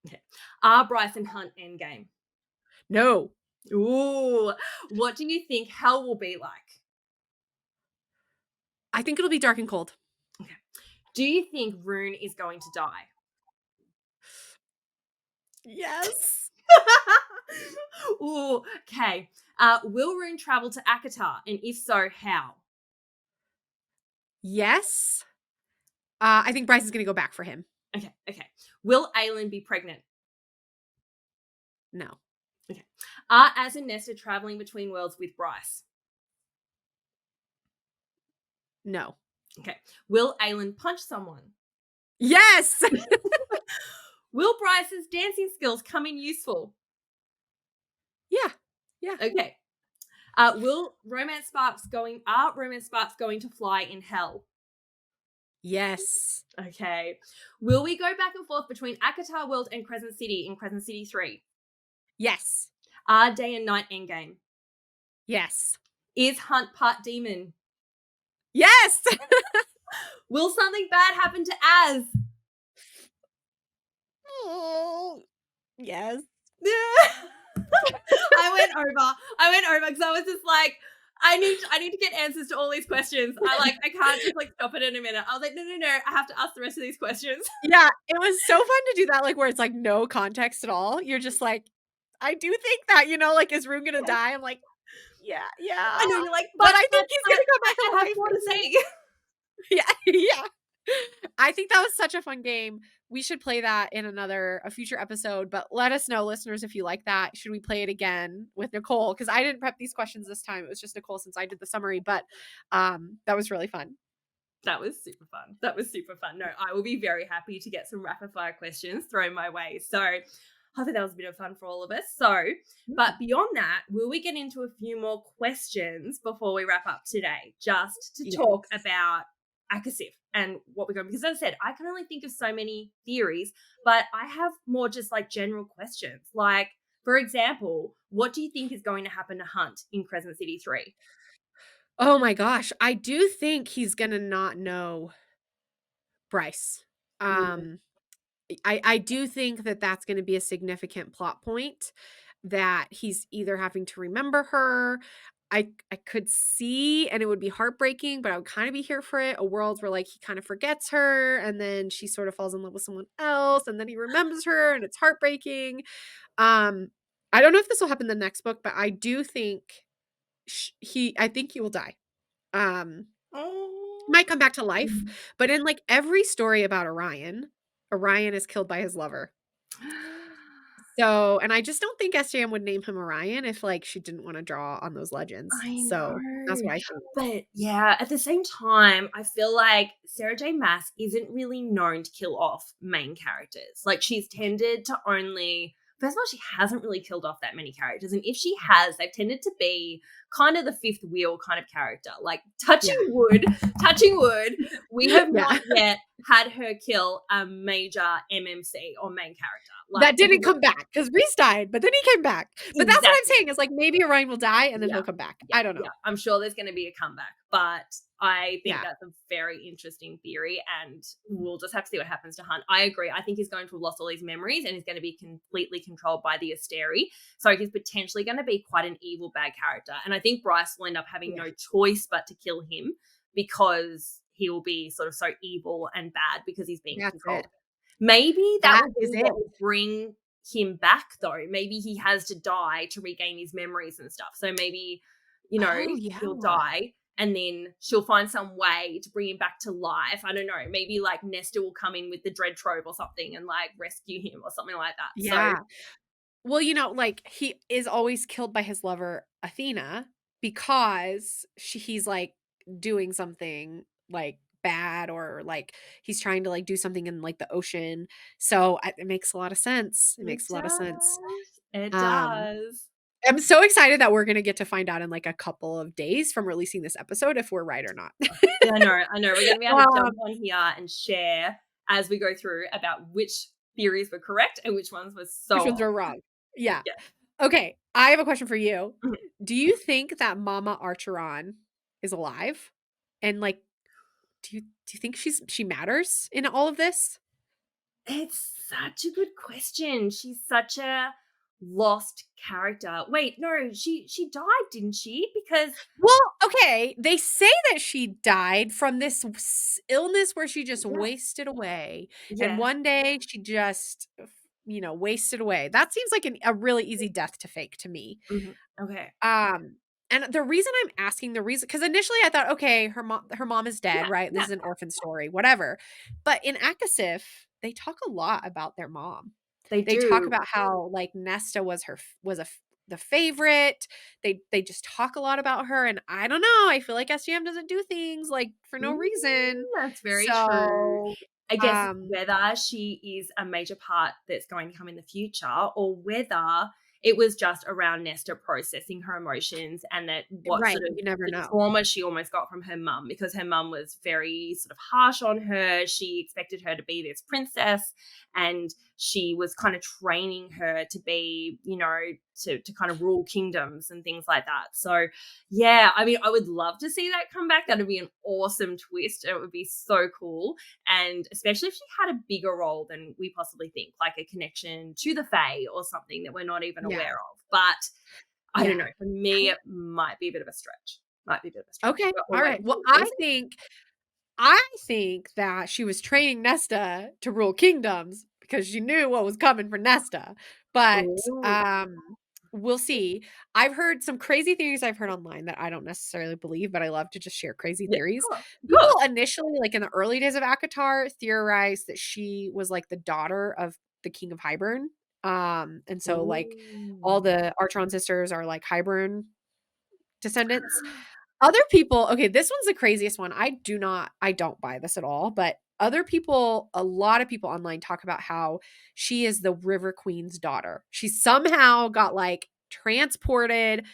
Okay. Are Bryce and Hunt endgame? No. Ooh. What do you think hell will be like? I think it'll be dark and cold. Okay. Do you think Rune is going to die? Yes. Ooh. Okay. Will Rune travel to Akatar? And if so, how? Yes. I think Bryce is gonna go back for him. Okay. Okay. Will Aelin be pregnant? No. Okay. Are Az and Nesta traveling between worlds with Bryce? No. Okay. Will Aelin punch someone? Yes. Will Bryce's dancing skills come in useful? Yeah. Yeah. Okay. Are romance sparks going to fly in hell? Yes. Okay. Will we go back and forth between Akatar World and Crescent City in Crescent City 3? Yes. Are day and night endgame? Yes. Is Hunt part demon? Yes. Will something bad happen to Az? Oh, yes. I went over because I was just like, I need to get answers to all these questions. I can't just like stop it in a minute. I was like, no, I have to ask the rest of these questions. Yeah, it was so fun to do that, like, where it's, like, no context at all. You're just like, "I do think that," you know, like, "Is Rune gonna die?" I'm like, "Yeah, yeah, I know you're like, but I think he's but gonna come back I have alive." more to say. Yeah, yeah. I think that was such a fun game. We should play that in a future episode, but let us know, listeners, if you like that. Should we play it again with Nicole? Because I didn't prep these questions this time. It was just Nicole since I did the summary, but, that was really fun. That was super fun. No, I will be very happy to get some rapid fire questions thrown my way. So I think that was a bit of fun for all of us. So, but beyond that, will we get into a few more questions before we wrap up today, just to Yes. talk about ACOSF and what we're going? Because as I said, I can only think of so many theories, but I have more just like general questions. Like, for example, what do you think is going to happen to Hunt in Crescent City 3? Oh my gosh, I do think he's gonna not know Bryce. Mm, Um, I do think that that's gonna be a significant plot point, that he's either having to remember her. I could see, and it would be heartbreaking, but I would kinda be here for it, a world where, like, he kinda forgets her, and then she sort of falls in love with someone else, and then he remembers her, and it's heartbreaking. Um, I don't know if this will happen in the next book, but I do think I think he will die. Um, Oh. might come back to life, Mhm. but in, like, every story about Orion is killed by his lover. So, and I just don't think SJM would name him Orion if, like, she didn't wanna draw on those legends. I So, that's know. what I think. But yeah, at the same time, I feel like Sarah J Maas isn't really known to kill off main characters. Like, she's tended to only, first of all, she hasn't really killed off that many characters. And if she has, they've tended to be kind of the fifth wheel kind of character. Like, Yeah. touching wood, we have not Yeah. yet had her kill a major MMC or main character. Like, That didn't come back because Reese died, but then he came back. But that's what I'm exactly. saying is, like, maybe Orion will die and then Yeah. he'll come back. Yeah, I don't yeah. know. I'm sure there's going to be a comeback, but I think Yeah. that's a very interesting theory, and we'll just have to see what happens to Hunt. I agree. I think he's going to have lost all his memories and he's going to be completely controlled by the Asteri. So he's potentially going to be quite an evil, bad character. And I think Bryce will end up having Yeah. no choice but to kill him because he will be sort of so evil and bad because he's being That's controlled. it. Maybe that That will is be it. what will bring him back, though. Maybe he has to die to regain his memories and stuff. So maybe, Oh, yeah. he'll die and then she'll find some way to bring him back to life. I don't know. Maybe like Nesta will come in with the dread trove or something and like rescue him or something like that. So Yeah. Well, like, he is always killed by his lover, Athena, because he's, like, doing something, like, bad, or, like, he's trying to, like, do something in, like, the ocean. So, it makes a lot of sense. It it makes a lot of sense. does. It Um, does. I'm so excited that we're gonna get to find out in, like, a couple of days from releasing this episode if we're right or not. Yeah, I know. I know. We're going to be able to jump Um, on here and share as we go through about which theories were correct and which ones were which so ones off. are wrong. Yeah. Yeah. Okay, I have a question for you. Mhm. Do you think that Mama Archeron is alive? And, like, do you think she matters in all of this? It's such a good question. She's such a lost character. Wait, no, she died, didn't she? Because Well, okay, they say that she died from this illness where she just yeah, wasted away, and yeah. one day she just, wasted away. That seems like a really easy death to fake to me. Mhm. Okay. Um, and the reason I'm asking, because initially I thought, okay, her mom is dead, Yeah, right? This yeah, is an orphan story, whatever. But in ACOSF, they talk a lot about their mom. they They talk do. about how, like, Nesta the favorite. They just talk a lot about her, and I don't know, I feel like SGM doesn't do things, like, for no Mm, reason. that's very true. So, I guess um whether she is a major part that's going to come in the future or whether it was just around Nesta processing her emotions and that what right, sort of you never the know. trauma she almost got from her mum because her mum was very sort of harsh on her. She expected her to be this princess and she was kind of training her to be, to kind of rule kingdoms and things like that. So yeah, I mean, I would love to see that come back. That'd be an awesome twist. It would be so cool. And especially if she had a bigger role than we possibly think, like a connection to the Fae or something that we're not even Yeah, aware of. But I don't yeah. know. For me, it might be a bit of a stretch. Might be a bit of a stretch. Okay, But we'll wait alright. and Well, see. We'll I think that she was training Nesta to rule kingdoms because she knew what was coming for Nesta, see. but, Ooh. we'll see. I've heard some crazy theories I've heard online that I don't necessarily believe, but I love to just share crazy Yeah, theories. of People course. initially, like, in the early days of ACOTAR, theorized that she was, like, the daughter of the king of Hybern, and so, like, all Ooh. the Archeron sisters are, like, Hybern descendants. Other people, okay, this one's the craziest one. I don't buy this at all, but a lot of people online talk about how she is the River Queen's daughter. She somehow got, like, transported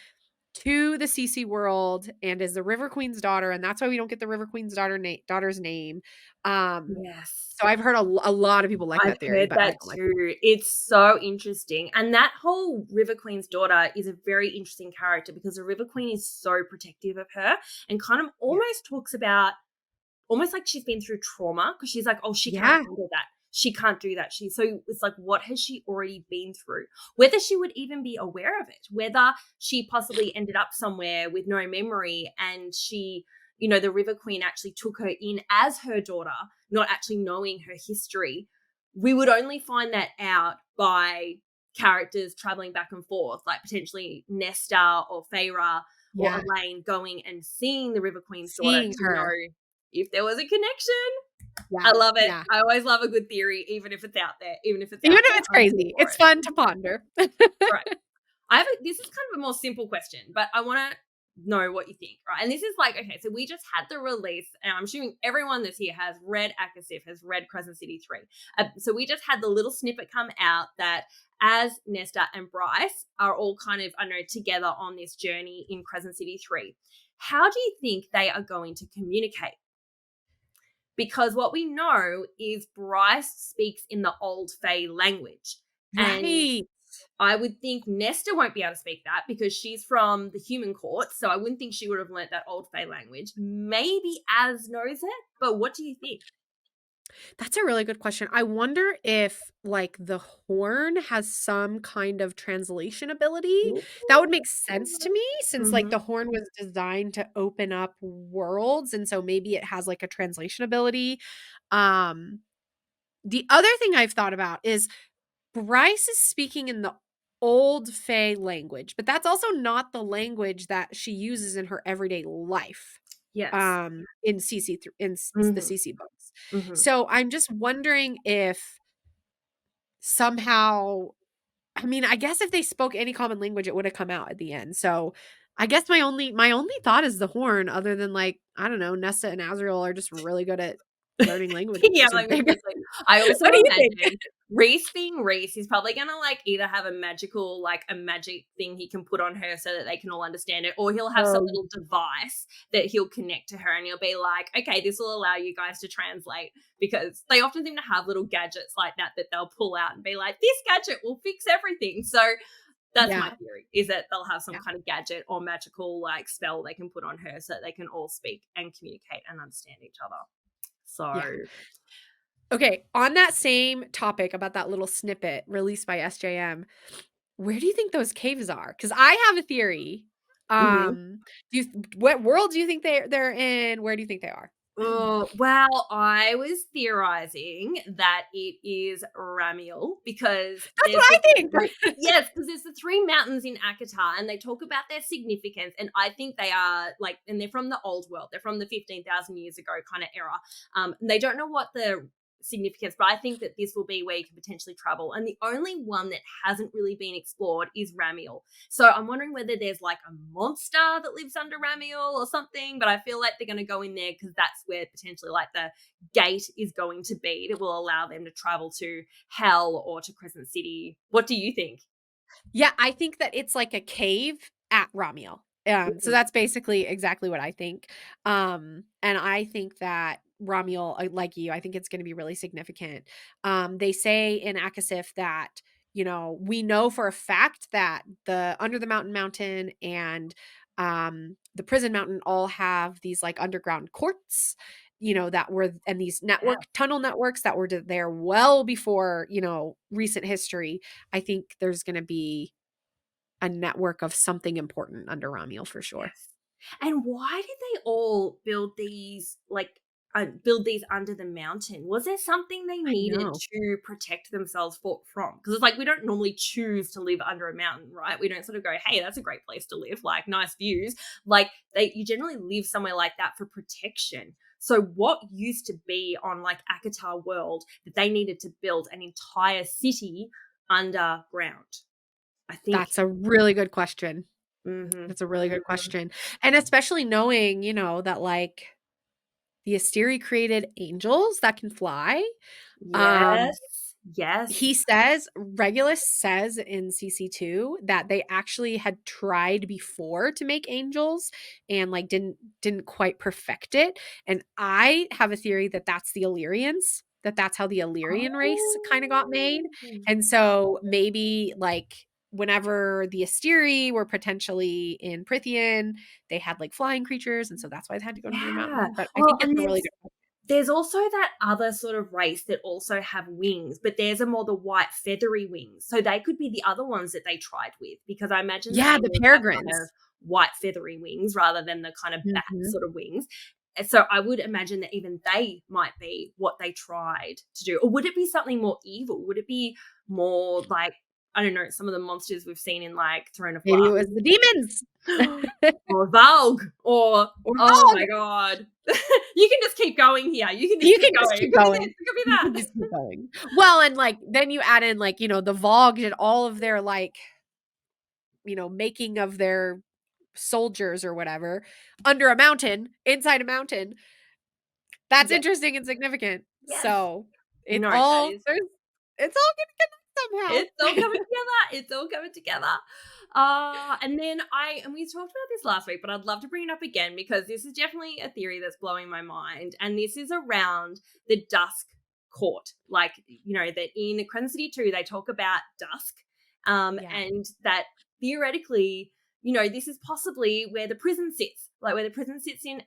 to the CC world and is the River Queen's daughter, and that's why we don't get the River Queen's daughter's name. Yes. So I've heard a lot of people like I've that theory, heard but I that don't like it. too. It's so interesting. And that whole River Queen's daughter is a very interesting character because the River Queen is so protective of her and kind of Yeah. almost talks about almost like she's been through trauma because she's like, oh, she can't Yeah. handle that. she can't do that. So it's like, what has she already been through? Whether she would even be aware of it, whether she possibly ended up somewhere with no memory and she, the River Queen actually took her in as her daughter, not actually knowing her history. We would only find that out by characters traveling back and forth, like potentially Nesta or Feyre or Yeah. Elaine going and seeing the River Queen's daughter Seeing to know her. if there was a connection. Yeah. I love it. Yeah. I always love a good theory, even if it's out there. Even if it's Even out if there, it's I'm here crazy, for it's it. fun to ponder. Right. This is kind of a more simple question, but I want to know what you think, right? And this is like, okay, so we just had the release, and I'm assuming everyone that's here has read ACOSF, has read Crescent City 3. So we just had the little snippet come out that as Nesta and Bryce are all kind of, together on this journey in Crescent City 3, how do you think they are going to communicate? Because what we know is Bryce speaks in the Old Fae language. And Right. I would think Nesta won't be able to speak that because she's from the human court. So I wouldn't think she would have learnt that Old Fae language. Maybe Az knows it, but what do you think? That's a really good question. I wonder if, like, the horn has some kind of translation ability. That would make sense to me since, like, Mm-hmm. the horn was designed to open up worlds, and so maybe it has, like, a translation ability. Um, the other thing I've thought about is Bryce is speaking in the old Fae language, but that's also not the language that she uses in her everyday life, Yes. in the Mm-hmm. CC books. Mm-hmm. So I'm just wondering if somehow, I mean, I guess if they spoke any common language, it would have come out at the end. So I guess my only thought is the horn, other than, like, I don't know, Nesta and Azriel are just really good at learning languages or Yeah, like something. I also What do you think? imagine Reese being Reese, he's probably gonna like either have a magic thing he can put on her so that they can all understand it, or he'll have some Oh, little device that he'll connect to her and he'll be like, okay, this will allow you guys to translate, because they often seem to have little gadgets like that they'll pull out and be like, this gadget will fix everything. So that's my yeah. theory, is that they'll have some Yeah. kind of gadget or magical like spell they can put on her so that they can all speak and communicate and understand each other. Yeah. So Okay, on that same topic about that little snippet released by SJM, where do you think those caves are? Because I have a theory. mhm. Do you what world do you think they're in? Where do you think they are? Oh, well, I was theorizing that it is Ramiel because That's what I think. because there's the three mountains in Akatar and they talk about their significance, and I think they are like, and they're from the old world. They're from the 15,000 years ago kind of era. They don't know what the significance, but I think that this will be where you can potentially travel. And the only one that hasn't really been explored is Ramiel. So I'm wondering whether there's like a monster that lives under Ramiel or something, but I feel like they're going to go in there because that's where potentially like the gate is going to be that will allow them to travel to Hell or to Crescent City. What do you think? Yeah, I think that it's like a cave at Ramiel. So Mhm. that's basically exactly what I think. And I think that Ramiel, like you, I think it's going to be really significant. They say in ACOSF that, we know for a fact that the Under the Mountain and the Prison Mountain all have these like underground courts, that were, and these Yeah. tunnel networks that were there well before, recent history. I think there's going to be a network of something important under Ramiel for sure. Yes. And why did they all build these build these under the mountain? Was there something they I needed know. to protect themselves from? Because it's like we don't normally choose to live under a mountain, right? We don't sort of go, "Hey, that's a great place to live, like nice views." Like you generally live somewhere like that for protection. So what used to be on like Akatar world that they needed to build an entire city underground? I think. That's a really good question. Mhm. That's a really good Mhm. question. And especially knowing, that like the Asteri created angels that can fly. Um Yes. Yes. He says Regulus says in CC2 that they actually had tried before to make angels and like didn't quite perfect it. And I have a theory that that's the Illyrians, that's how the Illyrian race kind of got made. Oh. And so maybe like whenever the Asteri were potentially in Prithian, they had like flying creatures, and so that's why they had to go into the Yeah. mountain. But I Well, think it's and a really there's good question. there's also that other sort of race that also have wings, but theirs are more the white feathery wings. So they could be the other ones that they tried with, because I imagine the Yeah, the emus have kind of peregrines. white feathery wings rather than the kind of bat Mhm. sort of wings. And so I would imagine that even they might be what they tried to do. Or would it be something more evil? Would it be more like, I don't know, some of the monsters we've seen in like Throne of Maybe it Glass? was the demons. Or Valg, or Or oh dog. my god. You can just keep going here. You can just You keep can just going. It keep could be this, going. it could be You that. can just keep going. Well, and, like, then you add in, like, the Vogue did all of their, like, making of their soldiers or whatever under a mountain, inside a mountain. That's Yes, interesting and significant. yes. So, No, that is, it's all gonna connect it's all somehow. coming together. It's all coming together. And then and we talked about this last week, but I'd love to bring it up again because this is definitely a theory that's blowing my mind. And this is around the Dusk Court. Like, that in Crescent City 2, they talk about Dusk. Yeah. And that theoretically, this is possibly where the prison sits, like where the prison sits in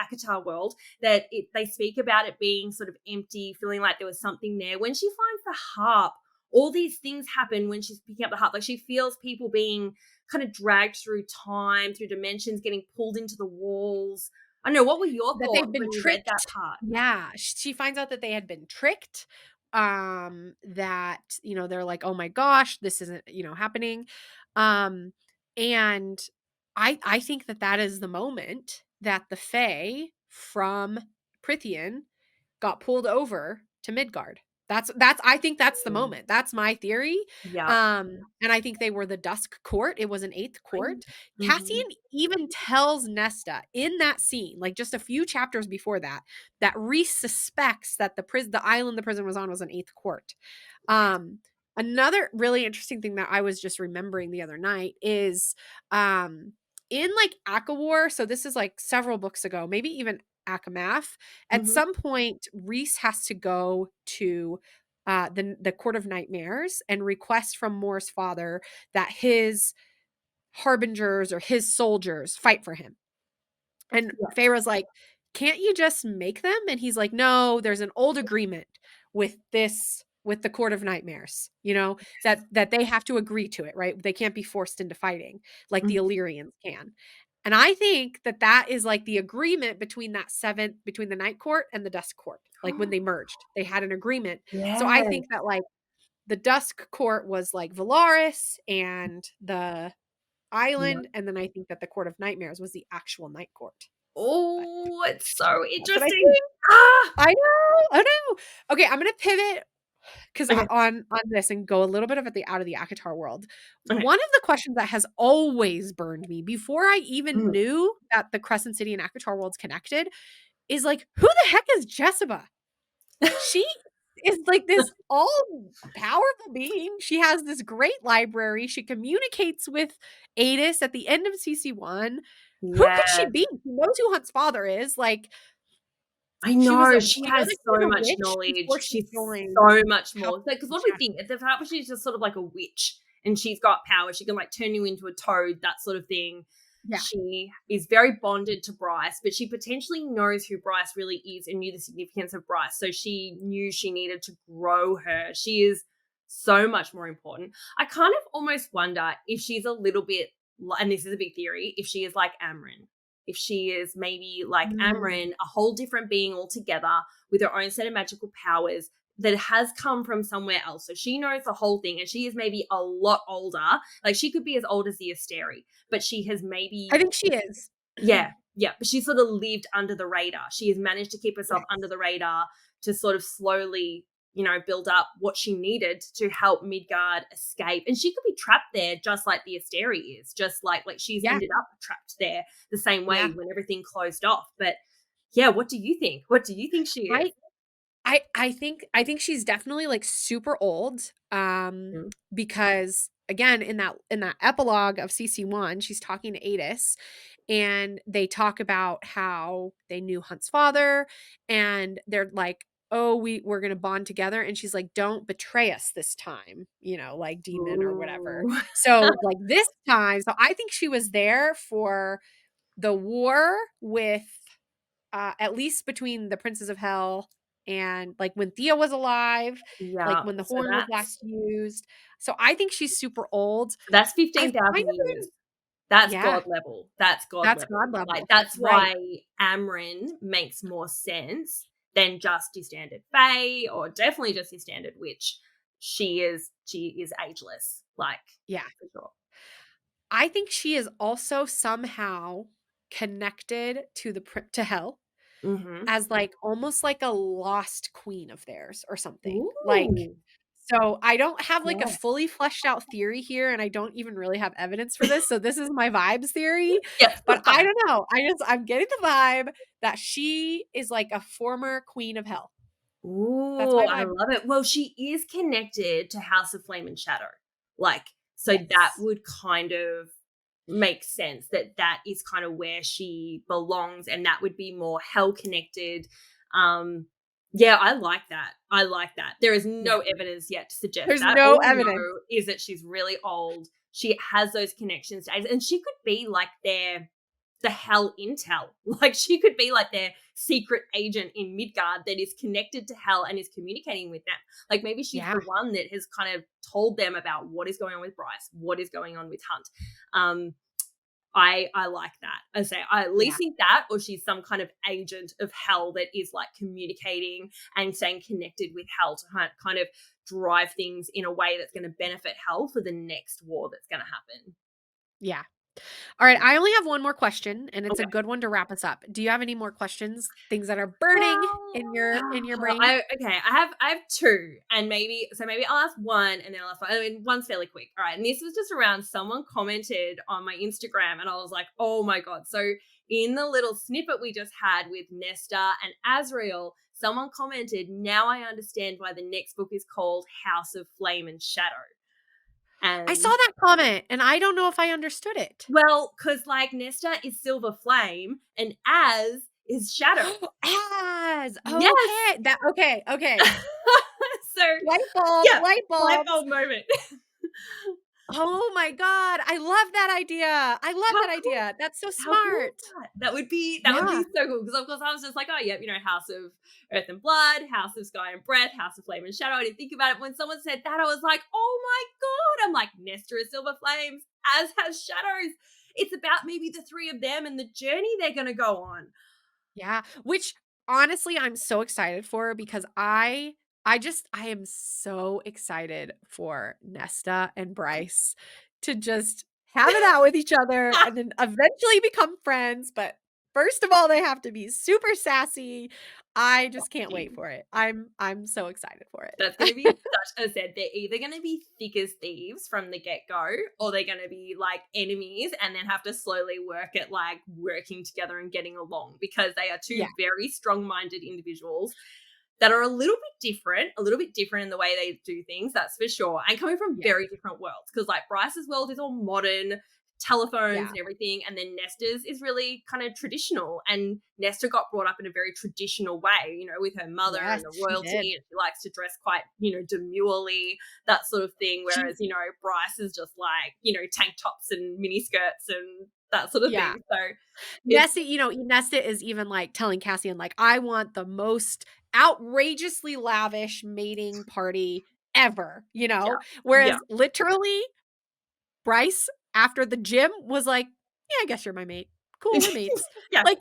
Akatar world, that they speak about it being sort of empty, feeling like there was something there. When she finds the harp, all these things happen when she's picking up the harp. Like, she feels people being kind of dragged through time, through dimensions, getting pulled into the walls. I don't know. What were your That they've thoughts been when you read that tricked. part? Yeah, she finds out that they had been tricked, that, they're like, "Oh my gosh, this isn't, happening." Um, and I think that that is the moment that the Fae from Prithian got pulled over to Midgard. That's I think that's the Mm. moment. That's my theory. Yeah. And I think they were the Dusk Court. It was an eighth court. Mm-hmm. Cassian even tells Nesta in that scene, like just a few chapters before that, that Reese suspects that the island the prison was on was an eighth court. Um, Another really interesting thing that I was just remembering the other night is in like Akawar, so this is like several books ago, maybe even Akamath, at Mm-hmm. some point Reese has to go to the Court of Nightmares and request from Mor's father that his harbingers or his soldiers fight for him. And Yeah. Feyre's like, "Can't you just make them?" And he's like, "No, there's an old agreement with the Court of Nightmares, that they have to agree to it, right? They can't be forced into fighting like the Mhm. Illyrians can." And I think that that is like the agreement between the Night Court and the Dusk Court. Like when they merged, they had an agreement. So I Yes. think that like the Dusk Court was like Valaris and the Yeah. island, and then I think that the Court of Nightmares was the actual Night Court. But Oh, it's so that's what I interesting. think. Ah. I know. Okay, I'm gonna pivot because Okay. on this and go a little bit of out of the ACOTAR world. Okay. One of the questions that has always burned me before I even Mm. knew that the Crescent City and ACOTAR worlds connected is like, who the heck is Jessica? She is like this all powerful being. She has this great library. She communicates with Adis at the end of CC1. Who could she Yes. be? She knows who Hunt's father is. Like, I she was know, a she we know has that she so was a much witch knowledge. before she She's joined so much How. more. Because what do we think? It's how she's just sort of like a witch and she's got power. She can like turn you into a toad, that sort of thing. Yeah. She is very bonded to Bryce, but she potentially knows who Bryce really is and knew the significance of Bryce. So she knew she needed to grow her. She is so much more important. I kind of almost wonder if she's a little bit, and this is a big theory, if she is like Amryn. If she is maybe like Mm. Amryn, a whole different being altogether with her own set of magical powers that has come from somewhere else. So she knows the whole thing and she is maybe a lot older. Like she could be as old as the Asteri, but she has I maybe, think she is. yeah, but she sort of lived under the radar. She has managed to keep herself under Yes. the radar to sort of slowly, build up what she needed to help Midgard escape. And she could be trapped there just like the Asteri is, just like she's Yeah. ended up trapped there the same way Yeah. when everything closed off. But yeah, what do you think? What do you think she is? I I think she's definitely like super old. Mm. Because again, in that epilogue of CC1, she's talking to Adis and they talk about how they knew Hunt's father and they're like, "Oh, we're gonna bond together." And she's like, "Don't betray us this time," like demon or whatever. Ooh. So like this time, so I think she was there for the war with at least between the Princes of Hell and like when Thea was alive, like Yeah. when the So horn was that's last used. So I think she's super old. so that's I've kind 15,000 of years. been, That's yeah, God level. That's God that's level. God Like, level. that's Right. why Amryn makes more sense than just your standard Fae, or definitely just your standard witch. She is ageless, like, Yeah. for sure. I think she is also somehow connected to to hell Mhm. as like almost like a lost queen of theirs or something. Like, Ooh. so I don't have like a Yeah. fully fleshed out theory here, and I don't even really have evidence for this. So this is my vibes theory, Yep, but that's I fine. don't know. I'm getting the vibe that she is like a former queen of hell. That's Ooh, my I vibe. love it. Well, she is connected to House of Flame and Shadow. Like, so that Yes. would kind of make sense that that is kind of where she belongs, and that would be more hell connected. Um, yeah, I like that. I like that. There is Yeah. no evidence yet to suggest There's that. no All we evidence. know is that she's really old. She has those connections, and she could be like the hell intel. Like, she could be like their secret agent in Midgard that is connected to hell and is communicating with them. Like, maybe she's Yeah. the one that has kind of told them about what is going on with Bryce, what is going on with Hunt. Um, I like that. I say I at Yeah. least think that, or she's some kind of agent of hell that is like communicating and staying connected with hell to kind of drive things in a way that's going to benefit hell for the next war that's going to happen. Yeah. All right, I only have one more question, and it's a Okay. good one to wrap us up. Do you have any more questions? Things that are burning Well, in your brain? I have two, and maybe I'll ask one, and then I'll ask one. I mean, one's fairly quick. All right, and this was just around someone commented on my Instagram, and I was like, oh my god! So in the little snippet we just had with Nesta and Azrael, someone commented, "Now I understand why the next book is called House of Flame and Shadow." I saw And that comment, and I don't know if I understood it. well, because like Nesta is Silver Flame, and Az is Shadow. As Yes. okay, that okay, okay. So, Light bulb, yeah, light light bulbs. bulb moment. Oh my god, I love that idea. I love How that cool idea. That's so how cool is smart. that? That would be Yeah, so cool, because of course I was just like, "Oh, yep, House of Earth and Blood, House of Sky and Breath, House of Flame and Shadow." I didn't think about it. When someone said that, I was like, "Oh my god." I'm like, "Nesta is Silver Flames, as has Shadows." It's about maybe the three of them and the journey they're gonna go on. yeah. Which honestly, I'm so excited for because I am so excited for Nesta and Bryce to just have it out with each other and then eventually become friends. But first of all, they have to be super sassy. I just can't wait for it. I'm so excited for That's gonna be it. such a said. They're either gonna be thick as thieves from the get go, or they're gonna be like enemies and then have to slowly work at like working together and getting along, because they are Yeah, two very strong minded individuals that are a little bit different in the way they do things, that's for sure, and coming from yeah, very different worlds. Because like Bryce's world is all modern, telephones yeah. and everything, and then Nesta's is really kind of traditional. And Nesta got brought up in a very traditional way, with her mother Yes, and the she did. royalty, and she likes to dress quite, demurely, that sort of thing. She Whereas, Bryce is just like, tank tops and mini skirts and that sort of yeah. thing. So it's Nesta, Nesta is even like telling Cassian, like, I want the most outrageously lavish mating party ever, yeah, yeah. Whereas literally Bryce after the gym was like, yeah, I guess you're my mate. Cool, we're mates. Yeah. Like,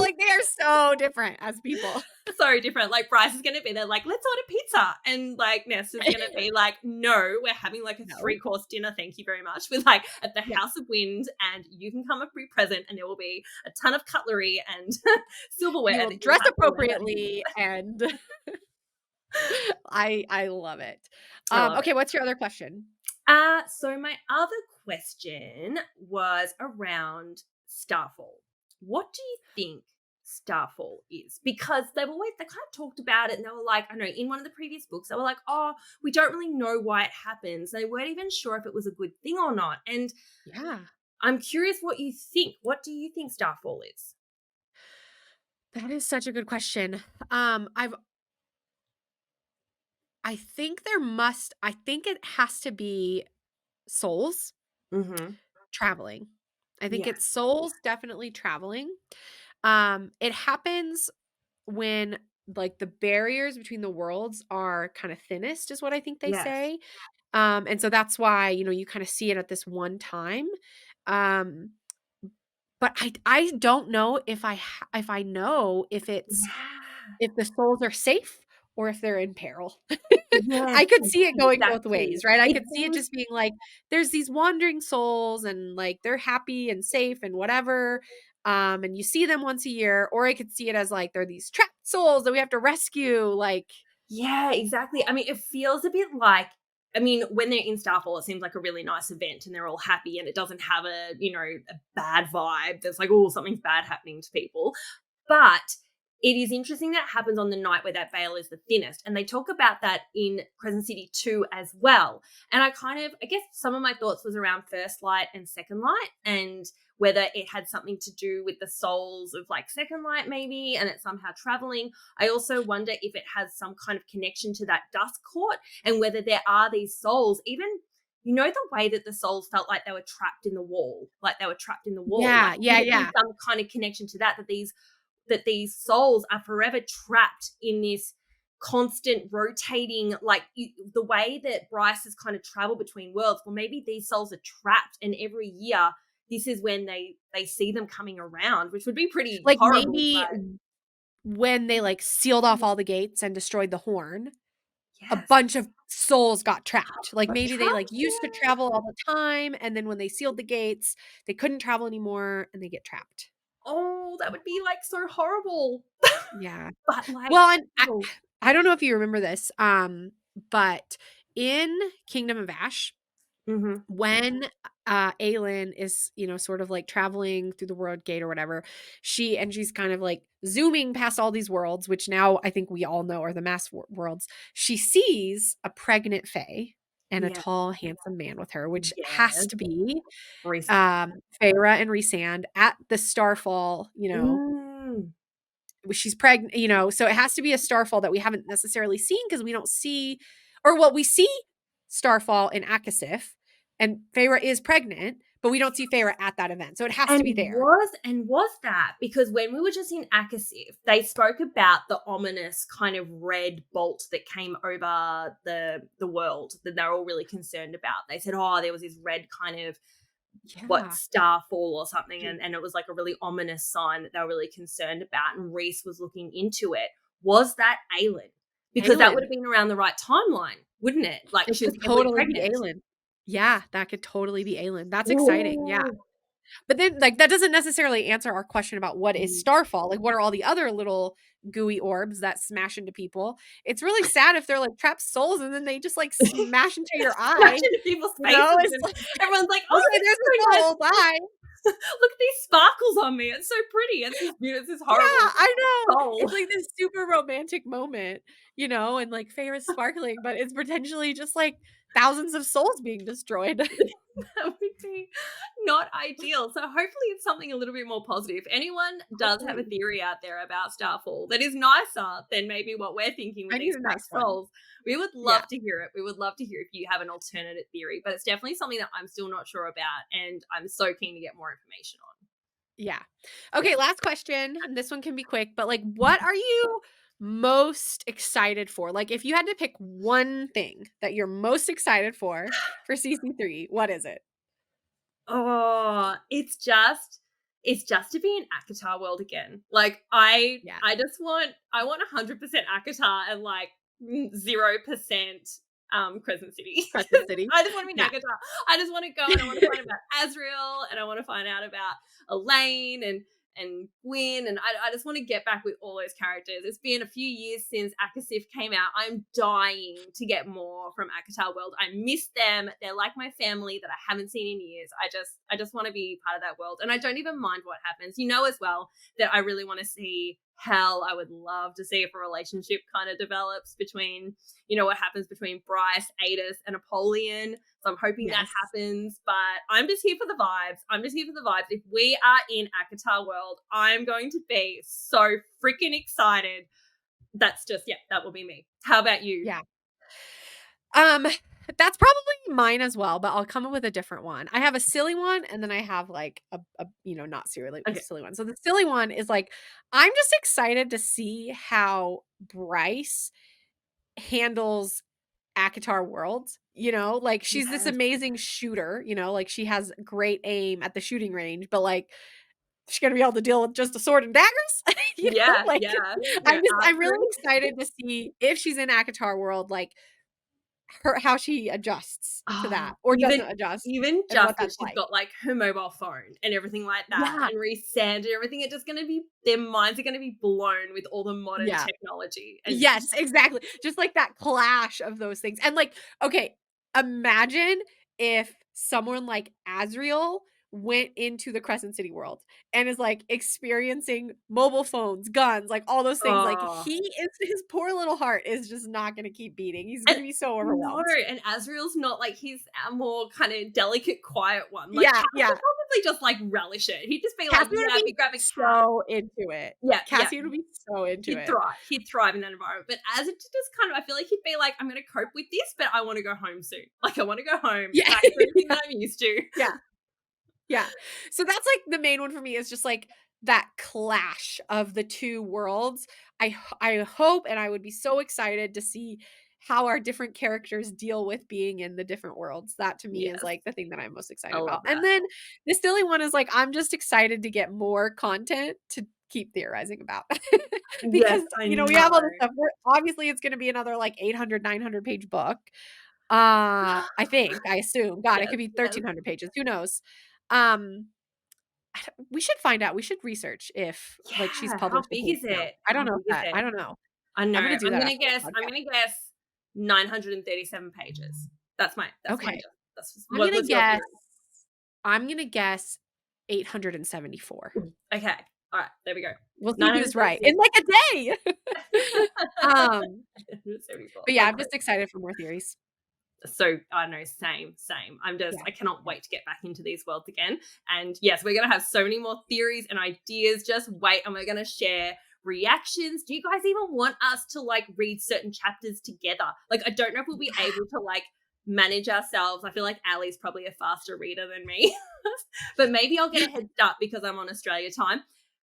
like they are so different as people. So different. Like Bryce is gonna be there, like, let's order pizza. And like Nessa's gonna be like, no, we're having like a No. 3-course dinner, thank you very much. With like at the Yeah. House of Wind, and you can come a free present, and there will be a ton of cutlery and You silverware will that you will dress have to wear. appropriately and I love it. I love it. Okay, what's your other question? So my other question was around Starfall. What do you think Starfall is? Because they kind of talked about it, and they were like, I know in one of the previous books, they were like, oh, we don't really know why it happens. They weren't even sure if it was a good thing or not. And Yeah. I'm curious what you think. What do you think Starfall is? That is such a good question. I think it has to be souls Mm-hmm. traveling. I think Yeah. it's souls definitely traveling. It happens when, like, the barriers between the worlds are kind of thinnest is what I think they Yes. say. And so that's why, you kind of see it at this one time. Um, but I don't know if I know if it's Yeah. if the souls are safe or if they're in peril. Yes, I could see it going both exactly. ways, right? I It could see it seems just being like, there's these wandering souls and, like, they're happy and safe and whatever, and you see them once a year, or I could see it as, like, they're these trapped souls that we have to rescue, like. yeah, exactly. I mean, it feels a bit like I mean, when they're in Starfall, it seems like a really nice event and they're all happy and it doesn't have a bad vibe. There's like, oh, something's bad happening to people. But it is interesting that it happens on the night where that veil is the thinnest. And they talk about that in Crescent City 2 as well. And I guess some of my thoughts was around First Light and Second Light and whether it had something to do with the souls of like Second Light maybe, and it's somehow traveling. I also wonder if it has some kind of connection to that dust court and whether there are these souls, even the way that the souls felt like they were trapped in the wall, like they were trapped in the wall. Like, Yeah, yeah, would it be yeah. some kind of connection to that these souls are forever trapped in this constant rotating, like the way that Bryce has kind of traveled between worlds? Well, maybe these souls are trapped, and every year this is when they see them coming around, which would be pretty Like, horrible. maybe But when they, like, sealed off all the gates and destroyed the horn, a yes, bunch of souls got trapped. Like, got maybe they, like, trapped. used to Yeah. travel all the time, and then when they sealed the gates, they couldn't travel anymore, and they get trapped. Oh, that would be like so horrible. Yeah. But like, Well, and oh, I don't know if you remember this, but in Kingdom of Ash, mm-hmm. when, Aelin is, sort of, like, traveling through the world gate or whatever, she's kind of, like, zooming past all these worlds, which now I think we all know are the worlds. She sees a pregnant fae and a Yeah, tall, handsome man with her, which has yes, to be, recent. Feyre and Rhysand at the Starfall, Mm. she's pregnant, so it has to be a Starfall that we haven't necessarily seen because we don't see, or well, we see Starfall in ACOSF, and Feyre is pregnant, but we don't see Feyre at that event, so it has to And be there. was that because when we were just in ACOSF, they spoke about the ominous kind of red bolt that came over the world that they're all really concerned about. They said, "Oh, there was this red kind of Yeah. starfall or something," and it was like a really ominous sign that they were really concerned about. And Reese was looking into it. Was that Aelin? Because that would Aelin. have been around the right timeline, wouldn't it? Like It she was could heavily totally be pregnant. Aelin. Yeah, that could totally be Aelin. That's exciting, yeah. Ooh. But then, like, that doesn't necessarily answer our question about what is Mm. Starfall, like, what are all the other little gooey orbs that smash into people? It's really sad if they're, like, trapped souls and then they just, like, smash into your Smash eye, into people's faces, It's and like, everyone's like, "Oh, "Okay, this there's is a so nice. soul, bye." Look at these sparkles on me. It's so pretty. It's this Yeah, horrible I know. soul." It's like this super romantic moment, and, like, Feyre's sparkling, but it's potentially just, like, thousands of souls being destroyed. That would be not ideal. So hopefully it's something a little bit more positive. If anyone does have a Hopefully. theory out there about Starfall that is nicer than maybe what we're thinking with I need these a trapped nice one. souls, we would Yeah. love to hear it. We would love to hear if you have an alternative theory, but it's definitely something that I'm still not sure about and I'm so keen to get more information on. Yeah. Yeah. Okay, last question, and this one can be quick, but, like, what are you most excited for? Like, if you had to pick one thing that you're most excited for season 3, what is it? Oh, it's just to be in Akatar world again. Like Yeah. I want 100% Akatar and like 0% Crescent City. Crescent City? I just want to be in Yeah. Akatar. I just want to go and I want to find out about Azrael and I want to find out about Elaine and Gwyn, and I just want to get back with all those characters. It's been a few years since ACOSF came out. I'm dying to get more from Akatar World. I miss them. They're like my family that I haven't seen in years. I just want to be part of that world, and I don't even mind what happens. You know as well that I really want to see Hell. I would love to see if a relationship kind of develops between, what happens between Bryce, Adis, and Apollyon. So I'm hoping that Yes. happens, but I'm just here for the vibes. If we are in Akatar World, I'm going to be so freaking excited. That's just, yeah, that will be me. How about you? Yeah. Um, That's probably mine as well, but I'll come up with a different one. I have a silly one, and then I have, like, a not Okay. silly one. So the silly one is, like, I'm just excited to see how Bryce handles ACOTAR worlds, like, she's this Yes. amazing shooter, like, she has great aim at the shooting range, but, like, she's gonna be able to deal with just a sword and daggers? Yeah, Like, yeah. No, I'm really archery. excited to see if she's in ACOTAR world, like, her how she adjusts to Oh, that or even doesn't adjust even and what just that that's she's like. got, like, her mobile phone and everything like that Yeah, and resend and everything, it's just gonna be their minds are gonna be blown with all the modern yeah. technology and Yes, exactly. Just like that clash of those things. And like, okay, imagine if someone like Azriel went into the Crescent City world and is like experiencing mobile phones, guns, like all those things. Like oh. his poor little heart is just not gonna keep beating. He's And gonna be so no, overwhelmed. and Azriel's not like he's a more kinda delicate, quiet one. Like, Yeah, Cass yeah. would probably just, like, relish it. He'd just be like, Cassie would "Yeah, be we grab a cat." so into it. Yeah, yeah. Cassie would be so into He'd it. thrive. He'd thrive in that environment. But as it just kind of I feel like he'd be like, "I'm gonna cope with this, but I wanna go home soon." Like, I wanna go home Yeah. back to everything that I'm used to. Yeah. Yeah. So that's, like, the main one for me is just, like, that clash of the 2 worlds. I hope and I would be so excited to see how our different characters deal with being in the different worlds. That to me is, Yes, like, the thing that I'm most I excited love about. And that. then the silly one is, like, I'm just excited to get more content to keep theorizing about. Yes, Because, I we have all know. this stuff. Obviously, it's gonna be another, like, 800, 900 page book. I assume. God, it Yes, could be yes. 1,300 pages. Who knows? Um we should find out. We should research if, like, she's Yeah, how published a big page is count. it? I How don't know if big is that it? I don't know. I know. I'm gonna do that after this I'm podcast. gonna guess 937 pages. That's my Okay. guess. That's just I'm gonna what's your guess theory? 874. Okay. All right, there we go. We'll see who's right 936. in, like, a day. Um, 974. but yeah, That's I'm great. just excited for more theories. So I know, same, same. Yeah. I cannot Yeah. wait to get back into these worlds again. And yes, we're gonna have so many more theories and ideas. Just wait, and we're gonna share reactions. Do you guys even want us to like read certain chapters together? Like, I don't know if we'll be able to like manage ourselves. I feel like Ali's probably a faster reader than me, but maybe I'll get a head start because I'm on Australia time.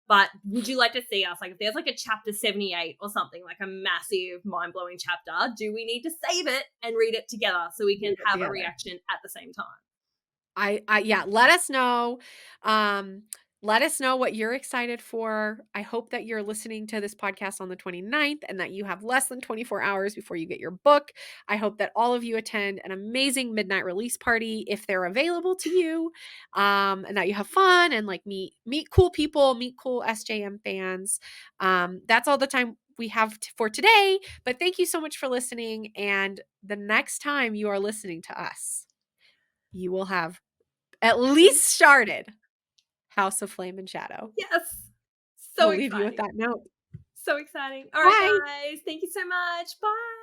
But would you like to see us, like, if there's like a chapter 78 or something, like a massive, mind blowing chapter, do we need to save it and read it together so we can Read it have a together. reaction at the same time? Yeah, let us know. Um, let us know what you're excited for. I hope that you're listening to this podcast on the 29th and that you have less than 24 hours before you get your book. I hope that all of you attend an amazing midnight release party if they're available to you. And that you have fun and like meet cool people, meet cool SJM fans. That's all the time we have for today, but thank you so much for listening, and the next time you are listening to us, you will have at least started House of Flame and Shadow. Yes. So We'll leave you with exciting. that note. So exciting. All right, Bye. guys. Thank you so much. Bye.